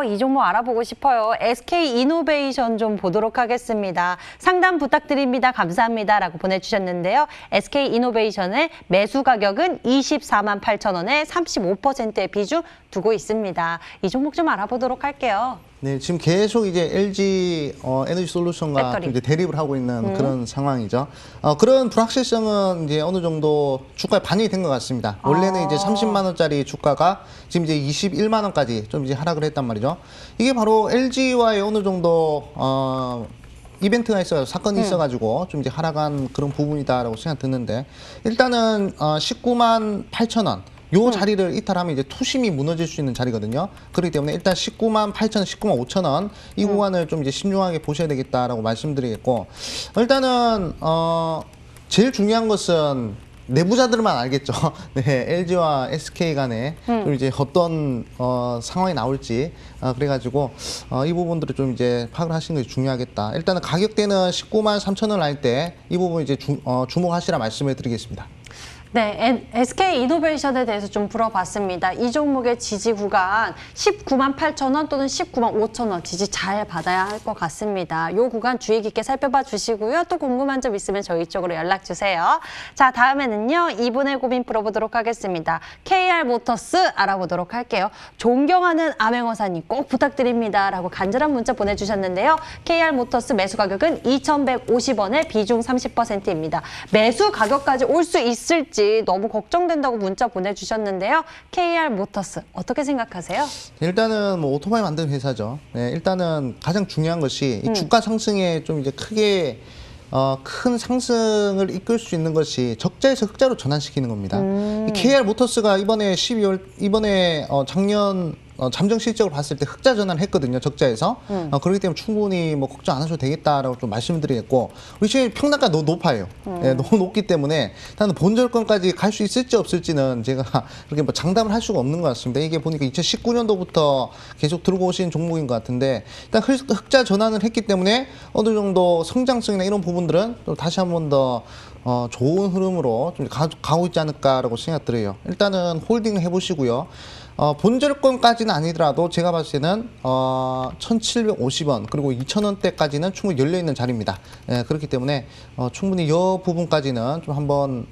이 종목 알아보고 싶어요. SK 이노베이션 좀 보도록 하겠습니다. 상담 부탁드립니다. 감사합니다. 라고 보내주셨는데요. SK 이노베이션의 매수 가격은 248,000원에 35%의 비중 두고 있습니다. 이 종목 좀 알아보도록 할게요. 네, 지금 계속 이제 LG 에너지 솔루션과 배터리. 이제 대립을 하고 있는 그런 상황이죠. 그런 불확실성은 이제 어느 정도 주가에 반영이 된 것 같습니다. 원래는 이제 30만 원짜리 주가가 지금 이제 21만 원까지 좀 이제 하락을 했단 말이죠. 이게 바로 LG와의 어느 정도 이벤트가 있어요. 사건이 있어가지고 좀 이제 하락한 그런 부분이다라고 생각 드는데, 일단은 19만 8천 원. 요 자리를 이탈하면 이제 투심이 무너질 수 있는 자리거든요. 그렇기 때문에 일단 19만 8천 원, 19만 5천 원 이 구간을 좀 이제 신중하게 보셔야 되겠다라고 말씀드리겠고, 일단은 제일 중요한 것은 내부자들만 알겠죠. 네, LG와 SK 간에 좀 이제 어떤 상황이 나올지 그래가지고 이 부분들을 좀 이제 파악을 하시는 것이 중요하겠다. 일단은 가격대는 19만 3천 원 할 때 이 부분 이제 주목하시라 말씀을 드리겠습니다. 네, SK 이노베이션에 대해서 좀 물어봤습니다. 이 종목의 지지 구간 19만 8천 원 또는 19만 5천 원 지지 잘 받아야 할 것 같습니다. 이 구간 주의 깊게 살펴봐 주시고요. 또 궁금한 점 있으면 저희 쪽으로 연락 주세요. 자, 다음에는요. 이분의 고민 풀어보도록 하겠습니다. KR 모터스 알아보도록 할게요. 존경하는 암행어사님 꼭 부탁드립니다. 라고 간절한 문자 보내주셨는데요. KR 모터스 매수 가격은 2,150원에 비중 30%입니다. 매수 가격까지 올 수 있을지 너무 걱정된다고 문자 보내주셨는데요. KR 모터스 어떻게 생각하세요? 일단은 뭐 오토바이 만드는 회사죠. 네, 일단은 가장 중요한 것이 이 주가 상승에 좀 이제 크게 큰 상승을 이끌 수 있는 것이 적자에서 흑자로 전환시키는 겁니다. 이 KR 모터스가 이번에 작년 잠정 실적을 봤을 때 흑자 전환을 했거든요. 적자에서. 그렇기 때문에 충분히 뭐 걱정 안 하셔도 되겠다라고 좀 말씀드리겠고, 우리 지금 평단가 너무 높아요. 예, 너무 높기 때문에 일단 본절권까지 갈 수 있을지 없을지는 제가 그렇게 뭐 장담을 할 수가 없는 것 같습니다. 이게 보니까 2019년도부터 계속 들고 오신 종목인 것 같은데, 일단 흑자 전환을 했기 때문에 어느 정도 성장성이나 이런 부분들은 또 다시 한 번 더 좋은 흐름으로 좀 가고 있지 않을까라고 생각 들어요. 일단은 홀딩 해보시고요. 본절권까지는 아니더라도 제가 봤을 때는 1,750원 그리고 2,000원대까지는 충분히 열려있는 자리입니다. 예, 그렇기 때문에 충분히 이 부분까지는 좀 한번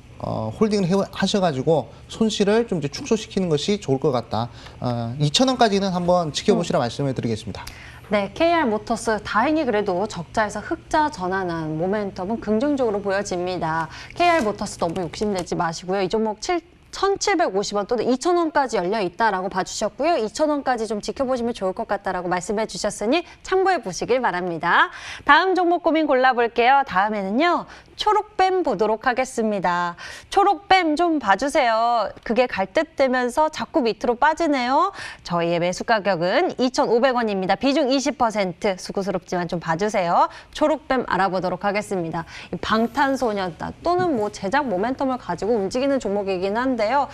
홀딩을 하셔가지고 손실을 좀 이제 축소시키는 것이 좋을 것 같다. 2,000원까지는 한번 지켜보시라 말씀을 드리겠습니다. 네, KR 모터스 다행히 그래도 적자에서 흑자 전환한 모멘텀은 긍정적으로 보여집니다. KR 모터스 너무 욕심내지 마시고요. 이 종목 1,750원 또는 2,000원까지 열려 있다라고 봐주셨고요. 2,000원까지 좀 지켜보시면 좋을 것 같다라고 말씀해 주셨으니 참고해 보시길 바랍니다. 다음 종목 고민 골라볼게요. 다음에는요. 초록뱀 보도록 하겠습니다. 초록뱀 좀 봐주세요. 그게 갈듯되면서 자꾸 밑으로 빠지네요. 저희의 매수 가격은 2,500원입니다. 비중 20%. 수고스럽지만 좀 봐주세요. 초록뱀 알아보도록 하겠습니다. 방탄소년단 또는 뭐 제작 모멘텀을 가지고 움직이는 종목이긴 한데요.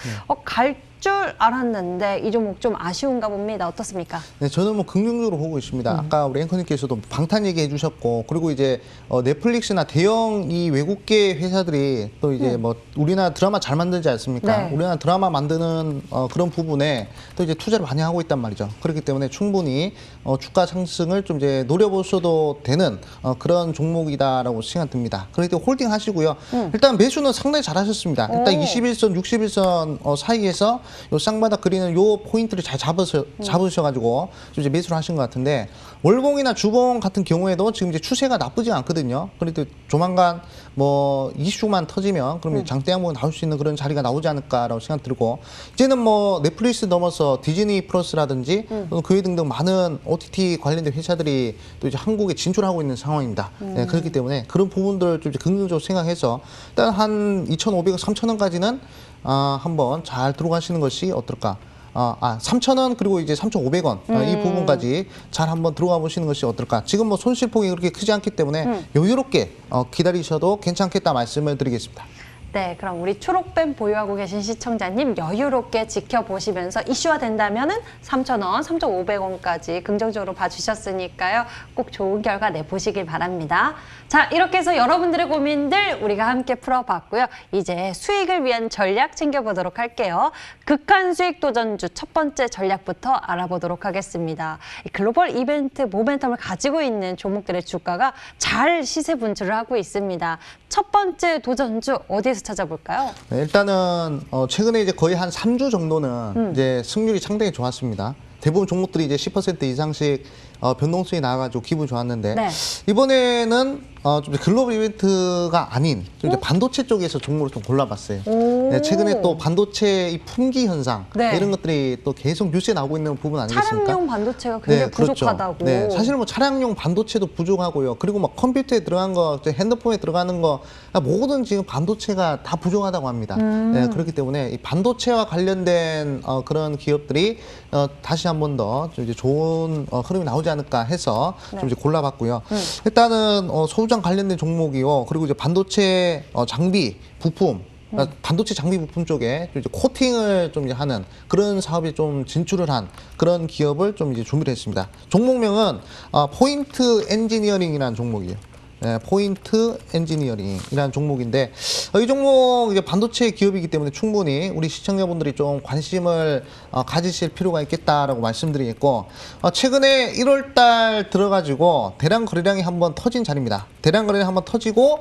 줄 알았는데 이 종목 좀 아쉬운가 봅니다. 어떻습니까? 네, 저는 뭐 긍정적으로 보고 있습니다. 아까 우리 앵커님께서도 방탄 얘기해 주셨고, 그리고 이제 넷플릭스나 대형 이 외국계 회사들이 또 이제 뭐 우리나라 드라마 잘 만들지 않습니까? 네. 우리나라 드라마 만드는 그런 부분에 또 이제 투자를 많이 하고 있단 말이죠. 그렇기 때문에 충분히 주가 상승을 좀 이제 노려보셔도 되는 그런 종목이다라고 생각 듭니다. 그렇기 때문에 홀딩 하시고요. 일단 매수는 상당히 잘하셨습니다. 일단 21선, 61선 사이에서 요 쌍바닥 그리는 요 포인트를 잘 잡으셔가지고 좀 이제 매수를 하신 것 같은데, 월봉이나 주봉 같은 경우에도 지금 이제 추세가 나쁘지 않거든요. 그래도 조만간 뭐 이슈만 터지면 그럼 장대 항목이 나올 수 있는 그런 자리가 나오지 않을까라고 생각 들고, 이제는 뭐 넷플릭스 넘어서 디즈니 플러스라든지 그 외 등등 많은 OTT 관련된 회사들이 또 이제 한국에 진출하고 있는 상황입니다. 네, 그렇기 때문에 그런 부분들 좀 이제 긍정적으로 생각해서 일단 한 2,500원, 3,000원까지는 한번 잘 들어가시는 것이 어떨까. 3,000원 그리고 이제 3,500원 이 부분까지 잘 한번 들어가 보시는 것이 어떨까. 지금 뭐 손실폭이 그렇게 크지 않기 때문에 여유롭게 기다리셔도 괜찮겠다 말씀을 드리겠습니다. 네, 그럼 우리 초록뱀 보유하고 계신 시청자님 여유롭게 지켜보시면서 이슈화 된다면은 3,000원, 3,500원까지 긍정적으로 봐주셨으니까요. 꼭 좋은 결과 내보시길 바랍니다. 자, 이렇게 해서 여러분들의 고민들 우리가 함께 풀어봤고요. 이제 수익을 위한 전략 챙겨보도록 할게요. 극한 수익 도전주 첫 번째 전략부터 알아보도록 하겠습니다. 이 글로벌 이벤트 모멘텀을 가지고 있는 종목들의 주가가 잘 시세 분출을 하고 있습니다. 첫 번째 도전주 어디에서 찾아볼까요? 네, 일단은 최근에 이제 거의 한 3주 정도는 이제 승률이 상당히 좋았습니다. 대부분 종목들이 이제 10% 이상씩 변동성이 나와가지고 기분 좋았는데, 네. 이번에는 좀 이제 글로벌 이벤트가 아닌 좀 이제 반도체 쪽에서 종목을 좀 골라봤어요. 네, 최근에 또 반도체 이 품귀 현상 네. 이런 것들이 또 계속 뉴스에 나오고 있는 부분 아니겠습니까? 차량용 반도체가 굉장히 그렇죠. 부족하다고. 네, 사실 뭐 차량용 반도체도 부족하고요. 그리고 뭐 컴퓨터에 들어간 거, 핸드폰에 들어가는 거, 모든 지금 반도체가 다 부족하다고 합니다. 네, 그렇기 때문에 이 반도체와 관련된 그런 기업들이 다시 한 번 더 좀 이제 좋은 흐름이 나오지 않을까 해서 좀 이제 골라봤고요. 일단은 소유장 관련된 종목이요. 그리고 이제 반도체 장비 부품. 반도체 장비 부품 쪽에 좀 이제 코팅을 좀 이제 하는 그런 사업에 좀 진출을 한 그런 기업을 좀 이제 준비를 했습니다. 종목명은 포인트 엔지니어링이라는 종목이에요. 네, 포인트 엔지니어링이라는 종목인데, 이 종목 이제 반도체 기업이기 때문에 충분히 우리 시청자분들이 좀 관심을 가지실 필요가 있겠다라고 말씀드리겠고, 최근에 1월달 들어가지고 대량 거래량이 한번 터진 자리입니다. 대량 거래량 한번 터지고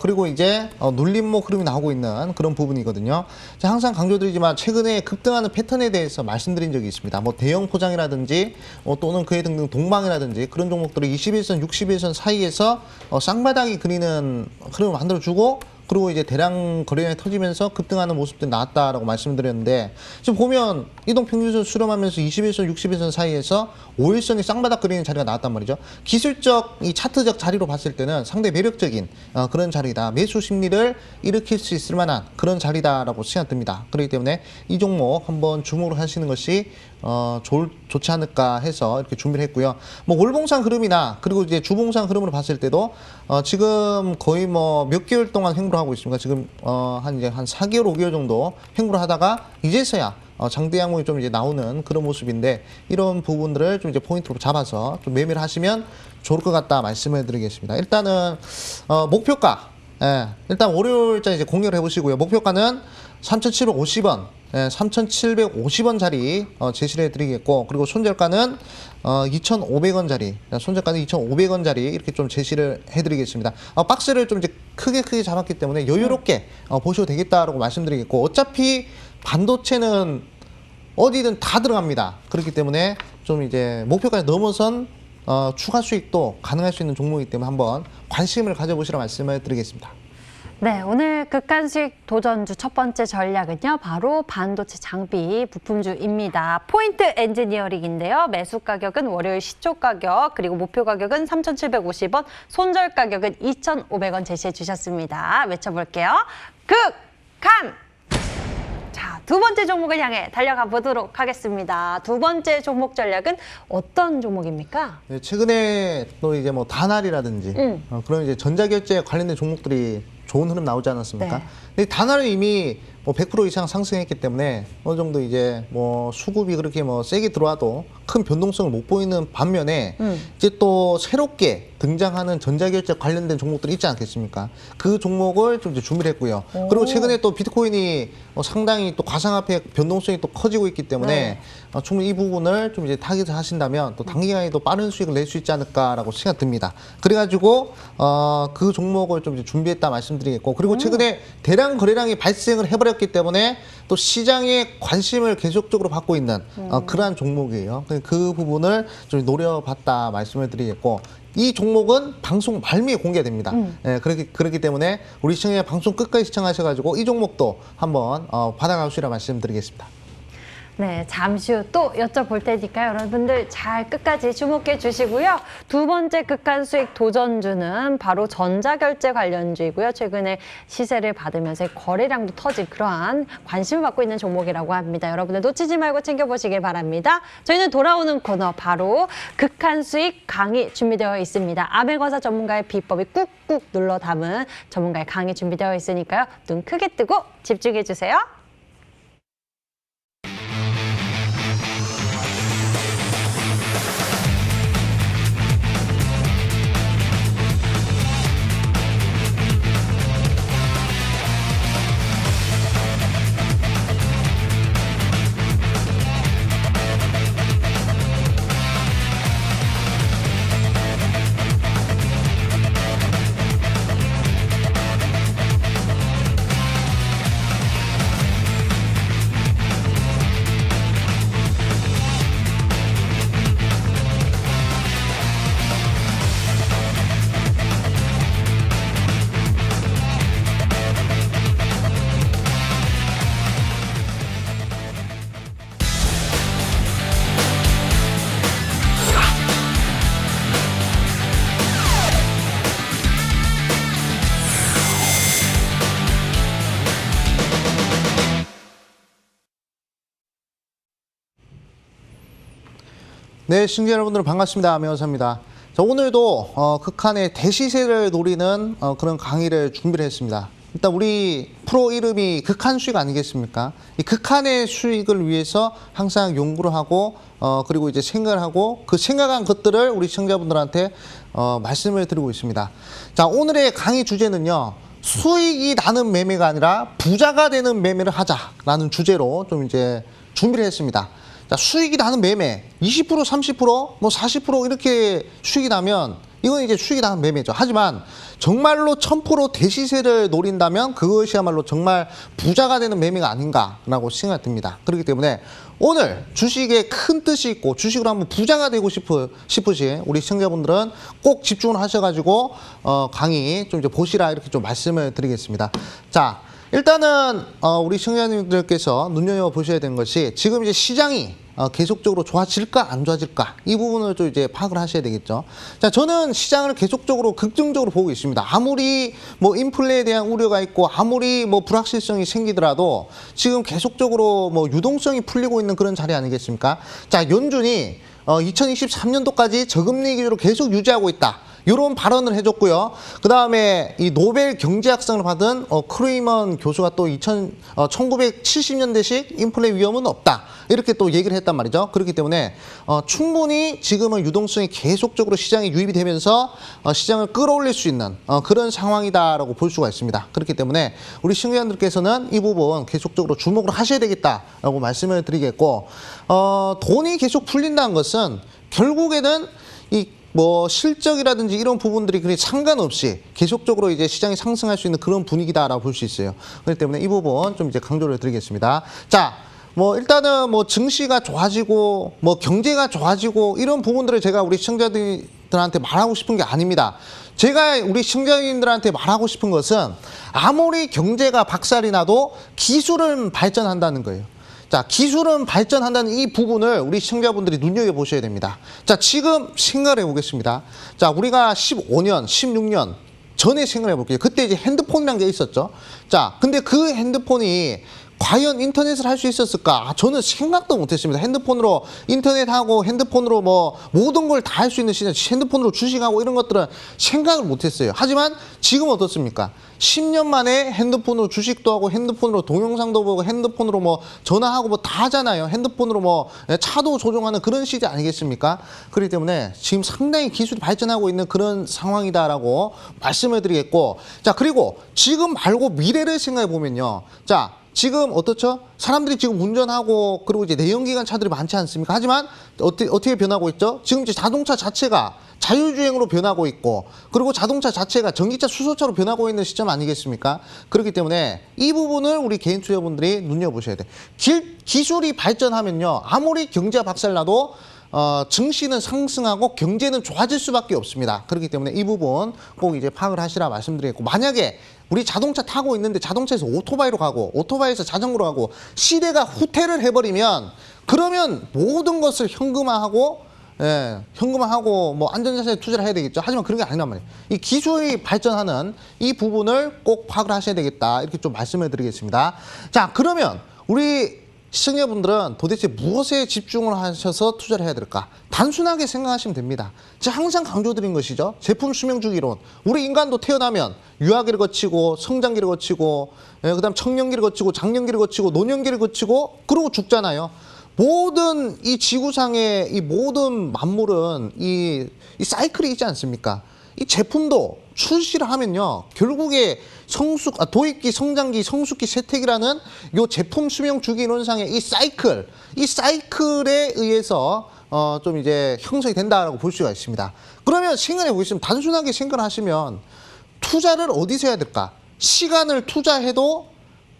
그리고 이제 눌림목 흐름이 나오고 있는 그런 부분이거든요. 제가 항상 강조드리지만 최근에 급등하는 패턴에 대해서 말씀드린 적이 있습니다. 뭐 대형 포장이라든지 또는 그에 등등 동방이라든지 그런 종목들이 21선, 61선 사이에서 쌍바닥이 그리는 흐름을 만들어주고, 그리고 이제 대량 거래량이 터지면서 급등하는 모습들이 나왔다라고 말씀드렸는데, 지금 보면 이동평균선 수렴하면서 21선, 61선 사이에서 5일선이 쌍바닥 그리는 자리가 나왔단 말이죠. 기술적, 이 차트적 자리로 봤을 때는 상당히 매력적인 그런 자리다. 매수 심리를 일으킬 수 있을 만한 그런 자리다라고 생각됩니다. 그렇기 때문에 이 종목 한번 주목을 하시는 것이 좋지 않을까 해서 이렇게 준비를 했고요. 뭐 월봉상 흐름이나 그리고 이제 주봉상 흐름으로 봤을 때도 지금 거의 뭐 몇 개월 동안 횡보를 하고 있습니다. 지금 한 4개월, 5개월 정도 횡보를 하다가 이제서야 장대 양봉이 좀 이제 나오는 그런 모습인데, 이런 부분들을 좀 이제 포인트로 잡아서 좀 매매를 하시면 좋을 것 같다 말씀을 드리겠습니다. 일단은 목표가, 일단 월요일자 이제 공유를 해보시고요. 목표가는 3,750원, 3,750원 자리 제시를 해드리겠고, 그리고 손절가는 2,500원 자리, 손절가는 2,500원 자리 이렇게 좀 제시를 해드리겠습니다. 박스를 좀 이제 크게 잡았기 때문에 여유롭게 보셔도 되겠다라고 말씀드리겠고, 어차피 반도체는 어디든 다 들어갑니다. 그렇기 때문에 좀 이제 목표까지 넘어선 추가 수익도 가능할 수 있는 종목이기 때문에 한번 관심을 가져보시라 말씀을 드리겠습니다. 네, 오늘 극한 수익 도전주 첫 번째 전략은요, 바로 반도체 장비 부품주입니다. 포인트 엔지니어링인데요. 매수 가격은 월요일 시초 가격, 그리고 목표 가격은 3,750원, 손절 가격은 2,500원 제시해 주셨습니다. 외쳐볼게요. 극한! 자, 두 번째 종목을 향해 달려가 보도록 하겠습니다. 두 번째 종목 전략은 어떤 종목입니까? 네, 최근에 또 이제 뭐 다날이라든지 그런 이제 전자결제 관련된 종목들이 좋은 흐름 나오지 않았습니까? 네. 근데 다날은 이미 100% 이상 상승했기 때문에 어느 정도 이제 뭐 수급이 그렇게 뭐 세게 들어와도 큰 변동성을 못 보이는 반면에 이제 또 새롭게 등장하는 전자결제 관련된 종목들이 있지 않겠습니까? 그 종목을 좀 이제 준비를 했고요. 그리고 최근에 또 비트코인이 상당히 또 가상화폐 변동성이 또 커지고 있기 때문에 충분히 이 부분을 좀 이제 타깃을 하신다면 또 단기간에 도 빠른 수익을 낼 수 있지 않을까라고 생각 듭니다. 그래가지고 그 종목을 좀 이제 준비했다 말씀드리겠고, 그리고 최근에 대량 거래량이 발생을 해버렸기 때문에 또 시장의 관심을 계속적으로 받고 있는 그러한 종목이에요. 그 부분을 좀 노려봤다 말씀을 드리겠고, 이 종목은 방송 말미에 공개됩니다. 예, 그렇기 때문에 우리 시청자 방송 끝까지 시청하셔가지고 이 종목도 한번 받아가시라 말씀드리겠습니다. 네, 잠시 후 또 여쭤볼 테니까요. 여러분들 잘 끝까지 주목해 주시고요. 두 번째 극한 수익 도전주는 바로 전자결제 관련주이고요. 최근에 시세를 받으면서 거래량도 터진 그러한 관심을 받고 있는 종목이라고 합니다. 여러분들 놓치지 말고 챙겨보시길 바랍니다. 저희는 돌아오는 코너 바로 극한 수익 강의 준비되어 있습니다. 아메거사 전문가의 비법이 꾹꾹 눌러 담은 전문가의 강의 준비되어 있으니까요. 눈 크게 뜨고 집중해 주세요. 네, 시청자 여러분들 반갑습니다. 아메어사입니다. 자, 오늘도 극한의 대시세를 노리는 그런 강의를 준비를 했습니다. 일단 우리 프로 이름이 극한 수익 아니겠습니까? 이 극한의 수익을 위해서 항상 연구를 하고 그리고 이제 생각을 하고 그 생각한 것들을 우리 시청자분들한테 말씀을 드리고 있습니다. 자, 오늘의 강의 주제는요. 수익이 나는 매매가 아니라 부자가 되는 매매를 하자라는 주제로 좀 이제 준비를 했습니다. 자, 수익이 나는 매매 20%, 30%, 뭐 40% 이렇게 수익이 나면 이건 이제 수익이 나는 매매죠. 하지만 정말로 1000% 대시세를 노린다면 그것이야말로 정말 부자가 되는 매매가 아닌가라고 생각이 듭니다. 그렇기 때문에 오늘 주식에 큰 뜻이 있고 주식으로 한번 부자가 되고 싶으신 우리 시청자분들은 꼭 집중을 하셔가지고 강의 좀 이제 보시라 이렇게 좀 말씀을 드리겠습니다. 자, 일단은 우리 시청자님들께서 눈여겨보셔야 되는 것이 지금 이제 시장이 계속적으로 좋아질까 안 좋아질까 이 부분을 좀 이제 파악을 하셔야 되겠죠. 자, 저는 시장을 계속적으로 긍정적으로 보고 있습니다. 아무리 뭐 인플레에 대한 우려가 있고 아무리 뭐 불확실성이 생기더라도 지금 계속적으로 뭐 유동성이 풀리고 있는 그런 자리 아니겠습니까? 자, 연준이 2023년도까지 저금리 기조로 계속 유지하고 있다. 이런 발언을 해줬고요. 그 다음에 이 노벨 경제학상을 받은 크루이먼 교수가 또 1970년대식 인플레 위험은 없다. 이렇게 또 얘기를 했단 말이죠. 그렇기 때문에 충분히 지금은 유동성이 계속적으로 시장에 유입이 되면서 시장을 끌어올릴 수 있는 그런 상황이다라고 볼 수가 있습니다. 그렇기 때문에 우리 시청자분들께서는 이 부분 계속적으로 주목을 하셔야 되겠다라고 말씀을 드리겠고, 돈이 계속 풀린다는 것은 결국에는 이 뭐 실적이라든지 이런 부분들이 그리 상관없이 계속적으로 이제 시장이 상승할 수 있는 그런 분위기다라고 볼 수 있어요. 그렇기 때문에 이 부분 좀 이제 강조를 드리겠습니다. 자, 뭐 일단은 뭐 증시가 좋아지고 뭐 경제가 좋아지고 이런 부분들을 제가 우리 시청자들한테 말하고 싶은 게 아닙니다. 제가 우리 시청자님들한테 말하고 싶은 것은 아무리 경제가 박살이 나도 기술은 발전한다는 거예요. 자, 기술은 발전한다는 이 부분을 우리 시청자분들이 눈여겨보셔야 됩니다. 자, 지금 생각을 해보겠습니다. 자, 우리가 15년, 16년 전에 생각을 해볼게요. 그때 이제 핸드폰이라는 게 있었죠. 자, 근데 그 핸드폰이 과연 인터넷을 할 수 있었을까? 저는 생각도 못했습니다. 핸드폰으로 인터넷하고 핸드폰으로 뭐 모든 걸 다 할 수 있는 시장, 핸드폰으로 주식하고 이런 것들은 생각을 못했어요. 하지만 지금 어떻습니까? 10년 만에 핸드폰으로 주식도 하고 핸드폰으로 동영상도 보고 핸드폰으로 뭐 전화하고 뭐 다 하잖아요. 핸드폰으로 뭐 차도 조종하는 그런 시대 아니겠습니까? 그렇기 때문에 지금 상당히 기술이 발전하고 있는 그런 상황이다라고 말씀을 드리겠고, 자, 그리고 지금 말고 미래를 생각해 보면요. 자, 지금 어떻죠? 사람들이 지금 운전하고 그리고 이제 내연기관 차들이 많지 않습니까? 하지만 어떻게 변하고 있죠? 지금 이제 자동차 자체가 자율주행으로 변하고 있고, 그리고 자동차 자체가 전기차 수소차로 변하고 있는 시점 아니겠습니까? 그렇기 때문에 이 부분을 우리 개인 투자분들이 눈여보셔야 돼. 기술이 발전하면요, 아무리 경제가 박살나도 증시는 상승하고 경제는 좋아질 수밖에 없습니다. 그렇기 때문에 이 부분 꼭 이제 파악을 하시라 말씀드리겠고, 만약에 우리 자동차 타고 있는데 자동차에서 오토바이로 가고 오토바이에서 자전거로 가고 시대가 후퇴를 해버리면, 그러면 모든 것을 현금화하고 뭐 안전자산에 투자를 해야 되겠죠. 하지만 그런 게 아니란 말이에요. 이 기술이 발전하는 이 부분을 꼭 파악을 하셔야 되겠다, 이렇게 좀 말씀을 드리겠습니다. 자, 그러면 우리 시청자분들은 도대체 무엇에 집중을 하셔서 투자를 해야 될까? 단순하게 생각하시면 됩니다. 제가 항상 강조드린 것이죠. 제품 수명 주기론. 우리 인간도 태어나면 유아기를 거치고 성장기를 거치고 그다음 청년기를 거치고 장년기를 거치고 노년기를 거치고 그러고 죽잖아요. 모든 이 지구상의 이 모든 만물은 이 사이클이 있지 않습니까? 이 제품도 출시를 하면요, 결국에 도입기, 성장기, 성숙기, 쇠퇴기라는 요 제품 수명 주기 이론상의 이 사이클에 의해서 좀 이제 형성이 된다라고 볼 수가 있습니다. 그러면 생각해 보겠습니다. 단순하게 생각하시면 투자를 어디서 해야 될까? 시간을 투자해도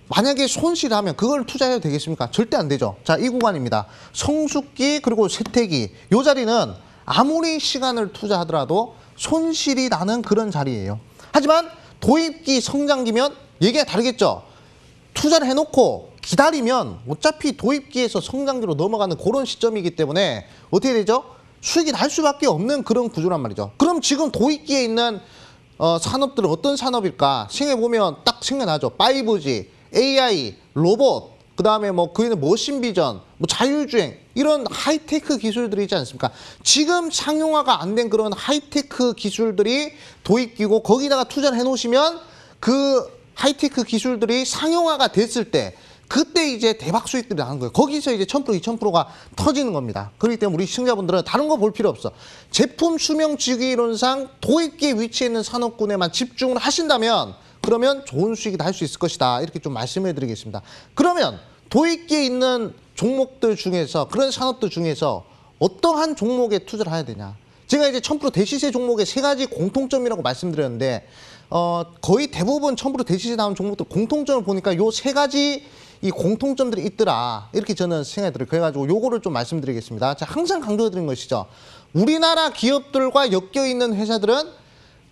만약에 손실을 하면 그걸 투자해도 되겠습니까? 절대 안 되죠. 자, 이 구간입니다. 성숙기 그리고 쇠퇴기, 요 자리는 아무리 시간을 투자하더라도 손실이 나는 그런 자리예요. 하지만 도입기, 성장기면 얘기가 다르겠죠. 투자를 해놓고 기다리면 어차피 도입기에서 성장기로 넘어가는 그런 시점이기 때문에 어떻게 되죠? 수익이 날 수밖에 없는 그런 구조란 말이죠. 그럼 지금 도입기에 있는 산업들은 어떤 산업일까? 생각해보면 딱 생각나죠. 5G, AI, 로봇, 그 다음에 뭐 그에는 머신 비전, 뭐 자율주행, 이런 하이테크 기술들이 있지 않습니까? 지금 상용화가 안 된 그런 하이테크 기술들이 도입기고, 거기다가 투자를 해놓으시면 그 하이테크 기술들이 상용화가 됐을 때 그때 이제 대박 수익들이 나는 거예요. 거기서 이제 1000%, 2000%가 터지는 겁니다. 그렇기 때문에 우리 시청자분들은 다른 거 볼 필요 없어. 제품 수명 주기 이론상 도입기에 위치해 있는 산업군에만 집중을 하신다면, 그러면 좋은 수익이 날 수 있을 것이다, 이렇게 좀 말씀해 드리겠습니다. 그러면 도입기에 있는 종목들 중에서, 그런 산업들 중에서 어떠한 종목에 투자를 해야 되냐? 제가 이제 1000% 대시세 종목의 세 가지 공통점이라고 말씀드렸는데, 거의 대부분 1000% 대시세 나온 종목들 공통점을 보니까 요 세 가지 이 공통점들이 있더라, 이렇게 저는 생각이 들어요. 그래가지고 요거를 좀 말씀드리겠습니다. 제가 항상 강조드린 것이죠. 우리나라 기업들과 엮여있는 회사들은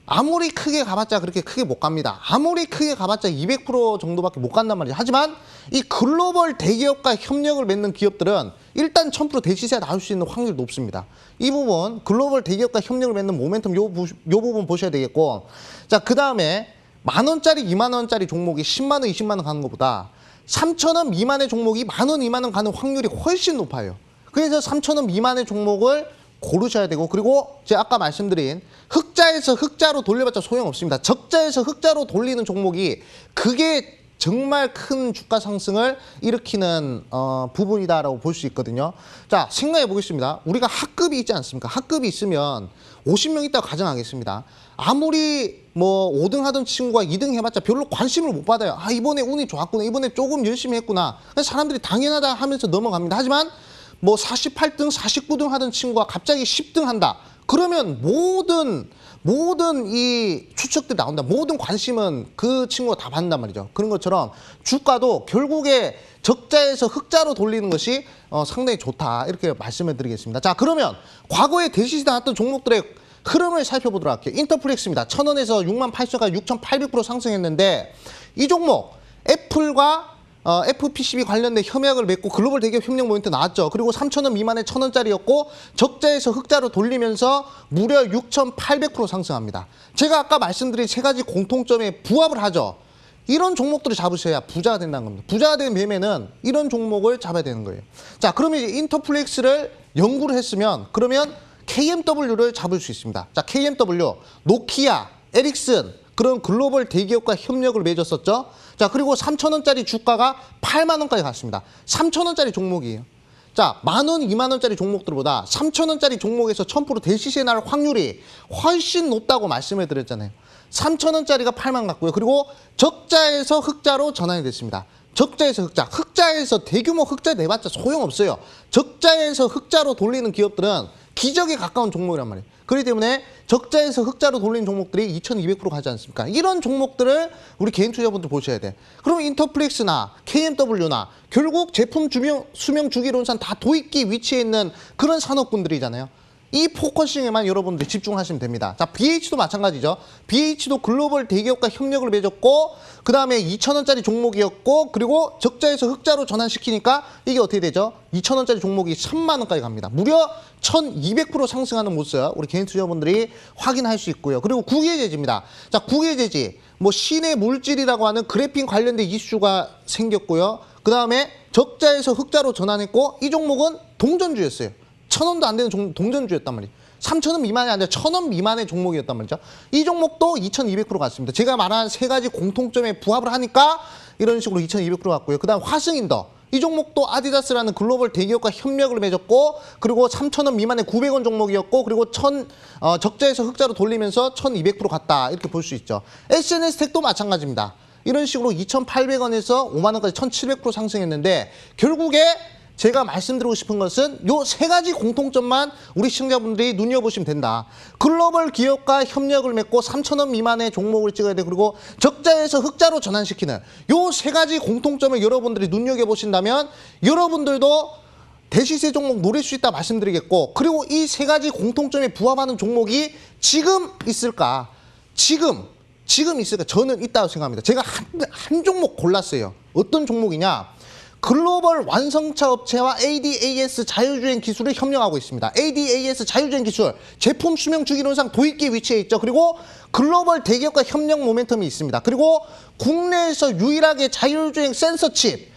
아무리 크게 가봤자 그렇게 크게 못 갑니다. 아무리 크게 가봤자 200% 정도밖에 못 간단 말이죠. 하지만 이 글로벌 대기업과 협력을 맺는 기업들은 일단 1000% 대시세가 나올 수 있는 확률이 높습니다. 이 부분, 글로벌 대기업과 협력을 맺는 모멘텀 요 부분 보셔야 되겠고, 자, 그 다음에 10,000원짜리, 20,000원짜리 종목이 10만원, 20만원 가는 것보다 3,000원 미만의 종목이 10,000원, 2만원 가는 확률이 훨씬 높아요. 그래서 3,000원 미만의 종목을 고르셔야 되고, 그리고 제가 아까 말씀드린 흑자에서 흑자로 돌려봤자 소용없습니다. 적자에서 흑자로 돌리는 종목이 그게 정말 큰 주가 상승을 일으키는 부분이다라고 볼 수 있거든요. 자, 생각해 보겠습니다. 우리가 학급이 있지 않습니까? 학급이 있으면 50명 있다고 가정하겠습니다. 아무리 뭐 5등 하던 친구가 2등 해봤자 별로 관심을 못 받아요. 아, 이번에 운이 좋았구나, 이번에 조금 열심히 했구나. 그래서 사람들이 당연하다 하면서 넘어갑니다. 하지만 뭐 48등, 49등 하던 친구가 갑자기 10등 한다. 그러면 모든 이 추측들이 나온다. 모든 관심은 그 친구가 다 받는단 말이죠. 그런 것처럼 주가도 결국에 적자에서 흑자로 돌리는 것이 상당히 좋다, 이렇게 말씀을 드리겠습니다. 자, 그러면 과거에 대시세 나왔던 종목들의 흐름을 살펴보도록 할게요. 인터플렉스입니다. 1,000원에서 68,000원까지 6,800% 상승했는데, 이 종목 애플과 FPCB 관련된 협약을 맺고 글로벌 대기업 협력 모멘트 나왔죠. 그리고 3,000원 미만의 1,000원짜리였고 적자에서 흑자로 돌리면서 무려 6,800% 상승합니다. 제가 아까 말씀드린 세 가지 공통점에 부합을 하죠. 이런 종목들을 잡으셔야 부자가 된다는 겁니다. 부자가 된 매매는 이런 종목을 잡아야 되는 거예요. 자, 그러면 이제 인터플렉스를 연구를 했으면 그러면 KMW를 잡을 수 있습니다. 자, KMW, 노키아, 에릭슨 그런 글로벌 대기업과 협력을 맺었었죠. 자, 그리고 3,000원짜리 주가가 8만 원까지 갔습니다. 3,000원짜리 종목이에요. 자, 10,000원, 2만 원짜리 종목들보다 3,000원짜리 종목에서 1000% 대시세에 날 확률이 훨씬 높다고 말씀을 드렸잖아요. 3,000원짜리가 8만 갔고요. 그리고 적자에서 흑자로 전환이 됐습니다. 적자에서 흑자. 흑자에서 대규모 흑자 내봤자 소용없어요. 적자에서 흑자로 돌리는 기업들은 기적에 가까운 종목이란 말이에요. 그렇기 때문에 적자에서 흑자로 돌리는 종목들이 2,200% 가지 않습니까? 이런 종목들을 우리 개인 투자분들 보셔야 돼. 그러면 인터플렉스나 KMW나 결국 제품 수명 주기론상 다 도입기 위치에 있는 그런 산업군들이잖아요. 이 포커싱에만 여러분들이 집중하시면 됩니다. 자, BH도 마찬가지죠. BH도 글로벌 대기업과 협력을 맺었고 그 다음에 2,000원짜리 종목이었고 그리고 적자에서 흑자로 전환시키니까 이게 어떻게 되죠? 2,000원짜리 종목이 3만 원까지 갑니다. 무려 1,200% 상승하는 모습 우리 개인 투자분들이 확인할 수 있고요. 그리고 국외재지입니다. 자, 국외재지 뭐 신의 물질이라고 하는 그래핀 관련된 이슈가 생겼고요. 그 다음에 적자에서 흑자로 전환했고 이 종목은 동전주였어요. 1,000원도 안 되는 동전주였단 말이에요. 3,000원 미만이 아니라 1,000원 미만의 종목이었단 말이죠. 이 종목도 2,200% 갔습니다. 제가 말한 세 가지 공통점에 부합을 하니까 이런 식으로 2,200% 갔고요. 그 다음 화승인더. 이 종목도 아디다스라는 글로벌 대기업과 협력을 맺었고 그리고 3,000원 미만의 900원 종목이었고 그리고 적자에서 흑자로 돌리면서 1,200% 갔다 이렇게 볼 수 있죠. SNS텍도 마찬가지입니다. 이런 식으로 2,800원에서 5만 원까지 1,700% 상승했는데 결국에 제가 말씀드리고 싶은 것은 요 세 가지 공통점만 우리 시청자분들이 눈여보시면 된다. 글로벌 기업과 협력을 맺고 3,000원 미만의 종목을 찍어야 돼. 그리고 적자에서 흑자로 전환시키는 요 세 가지 공통점을 여러분들이 눈여겨보신다면 여러분들도 대시세 종목 노릴 수 있다 말씀드리겠고 그리고 이 세 가지 공통점에 부합하는 종목이 지금 있을까? 지금 있을까? 저는 있다고 생각합니다. 제가 한 종목 골랐어요. 어떤 종목이냐? 글로벌 완성차 업체와 ADAS 자율주행 기술을 협력하고 있습니다. ADAS 자율주행 기술, 제품 수명 주기론상 도입기 위치에 있죠. 그리고 글로벌 대기업과 협력 모멘텀이 있습니다. 그리고 국내에서 유일하게 자율주행 센서칩,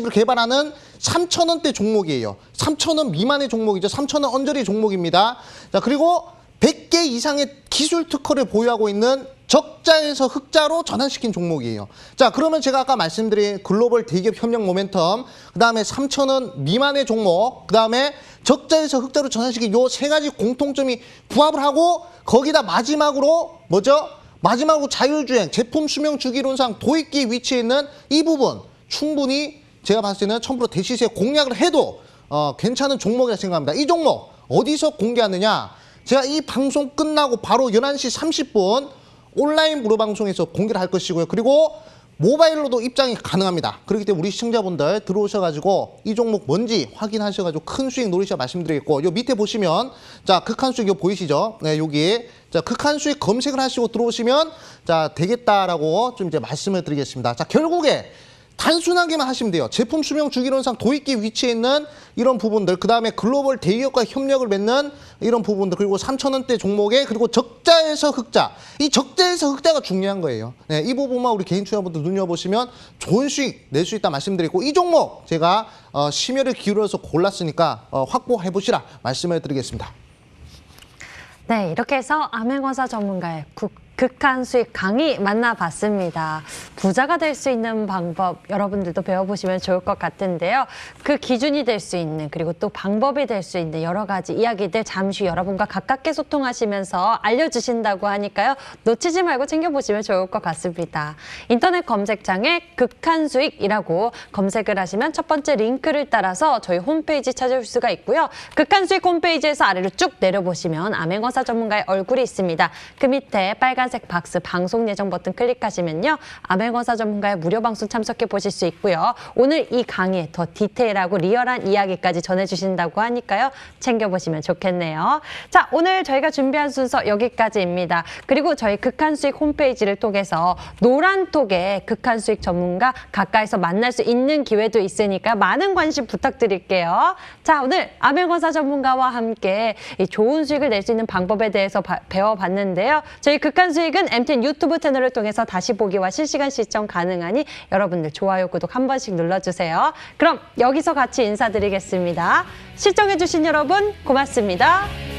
을 개발하는 3,000원대 종목이에요. 3,000원 미만의 종목이죠. 3,000원 언저리 종목입니다. 자, 그리고 100개 이상의 기술 특허를 보유하고 있는 적자에서 흑자로 전환시킨 종목이에요. 자, 그러면 제가 아까 말씀드린 글로벌 대기업 협력 모멘텀, 그 다음에 3,000원 미만의 종목, 그 다음에 적자에서 흑자로 전환시킨 요 세 가지 공통점이 부합을 하고 거기다 마지막으로 뭐죠? 마지막으로 자율주행, 제품 수명 주기론상 도입기 위치에 있는 이 부분 충분히 제가 봤을 때는 1,000% 대시세 공략을 해도 괜찮은 종목이라 생각합니다. 이 종목 어디서 공개하느냐? 제가 이 방송 끝나고 바로 11시 30분 온라인 무료 방송에서 공개를 할 것이고요. 그리고 모바일로도 입장이 가능합니다. 그렇기 때문에 우리 시청자분들 들어오셔가지고 이 종목 뭔지 확인하셔가지고 큰 수익 노리셔 말씀드리겠고 요 밑에 보시면 자 극한 수익 요 보이시죠? 네, 여기 자 극한 수익 검색을 하시고 들어오시면 자 되겠다라고 좀 이제 말씀을 드리겠습니다. 자 결국에 단순하게만 하시면 돼요. 제품 수명 주기론상 도입기 위치에 있는 이런 부분들, 그 다음에 글로벌 대기업과 협력을 맺는 이런 부분들, 그리고 3,000원대 종목에 그리고 적자에서 흑자. 이 적자에서 흑자가 중요한 거예요. 네, 이 부분만 우리 개인 투자분들 눈여보시면 좋은 수익 낼 수 있다 말씀드리고 이 종목 제가 심혈을 기울여서 골랐으니까 확보해 보시라 말씀을 드리겠습니다. 네, 이렇게 해서 암행어사 전문가의 극한 수익 강의 만나봤습니다. 부자가 될 수 있는 방법 여러분들도 배워보시면 좋을 것 같은데요. 그 기준이 될 수 있는 그리고 또 방법이 될 수 있는 여러 가지 이야기들 잠시 여러분과 가깝게 소통하시면서 알려주신다고 하니까요. 놓치지 말고 챙겨보시면 좋을 것 같습니다. 인터넷 검색창에 극한 수익이라고 검색을 하시면 첫 번째 링크를 따라서 저희 홈페이지 찾아올 수가 있고요. 극한 수익 홈페이지에서 아래로 쭉 내려보시면 암행어사 전문가의 얼굴이 있습니다. 그 밑에 빨간색 박스 방송 예정 버튼 클릭하시면요. 암행어사 전문가의 무료 방송 참석해 보실 수 있고요. 오늘 이 강의에 더 디테일하고 리얼한 이야기까지 전해주신다고 하니까요. 챙겨보시면 좋겠네요. 자, 오늘 저희가 준비한 순서 여기까지입니다. 그리고 저희 극한 수익 홈페이지를 통해서 노란톡에 극한 수익 전문가 가까이서 만날 수 있는 기회도 있으니까 많은 관심 부탁드릴게요. 자, 오늘 암행어사 전문가와 함께 이 좋은 수익을 낼 수 있는 방법에 대해서 배워봤는데요. 저희 극한 자세한 수익은 MTN 유튜브 채널을 통해서 다시 보기와 실시간 시청 가능하니 여러분들 좋아요, 구독 한 번씩 눌러주세요. 그럼 여기서 같이 인사드리겠습니다. 시청해주신 여러분 고맙습니다.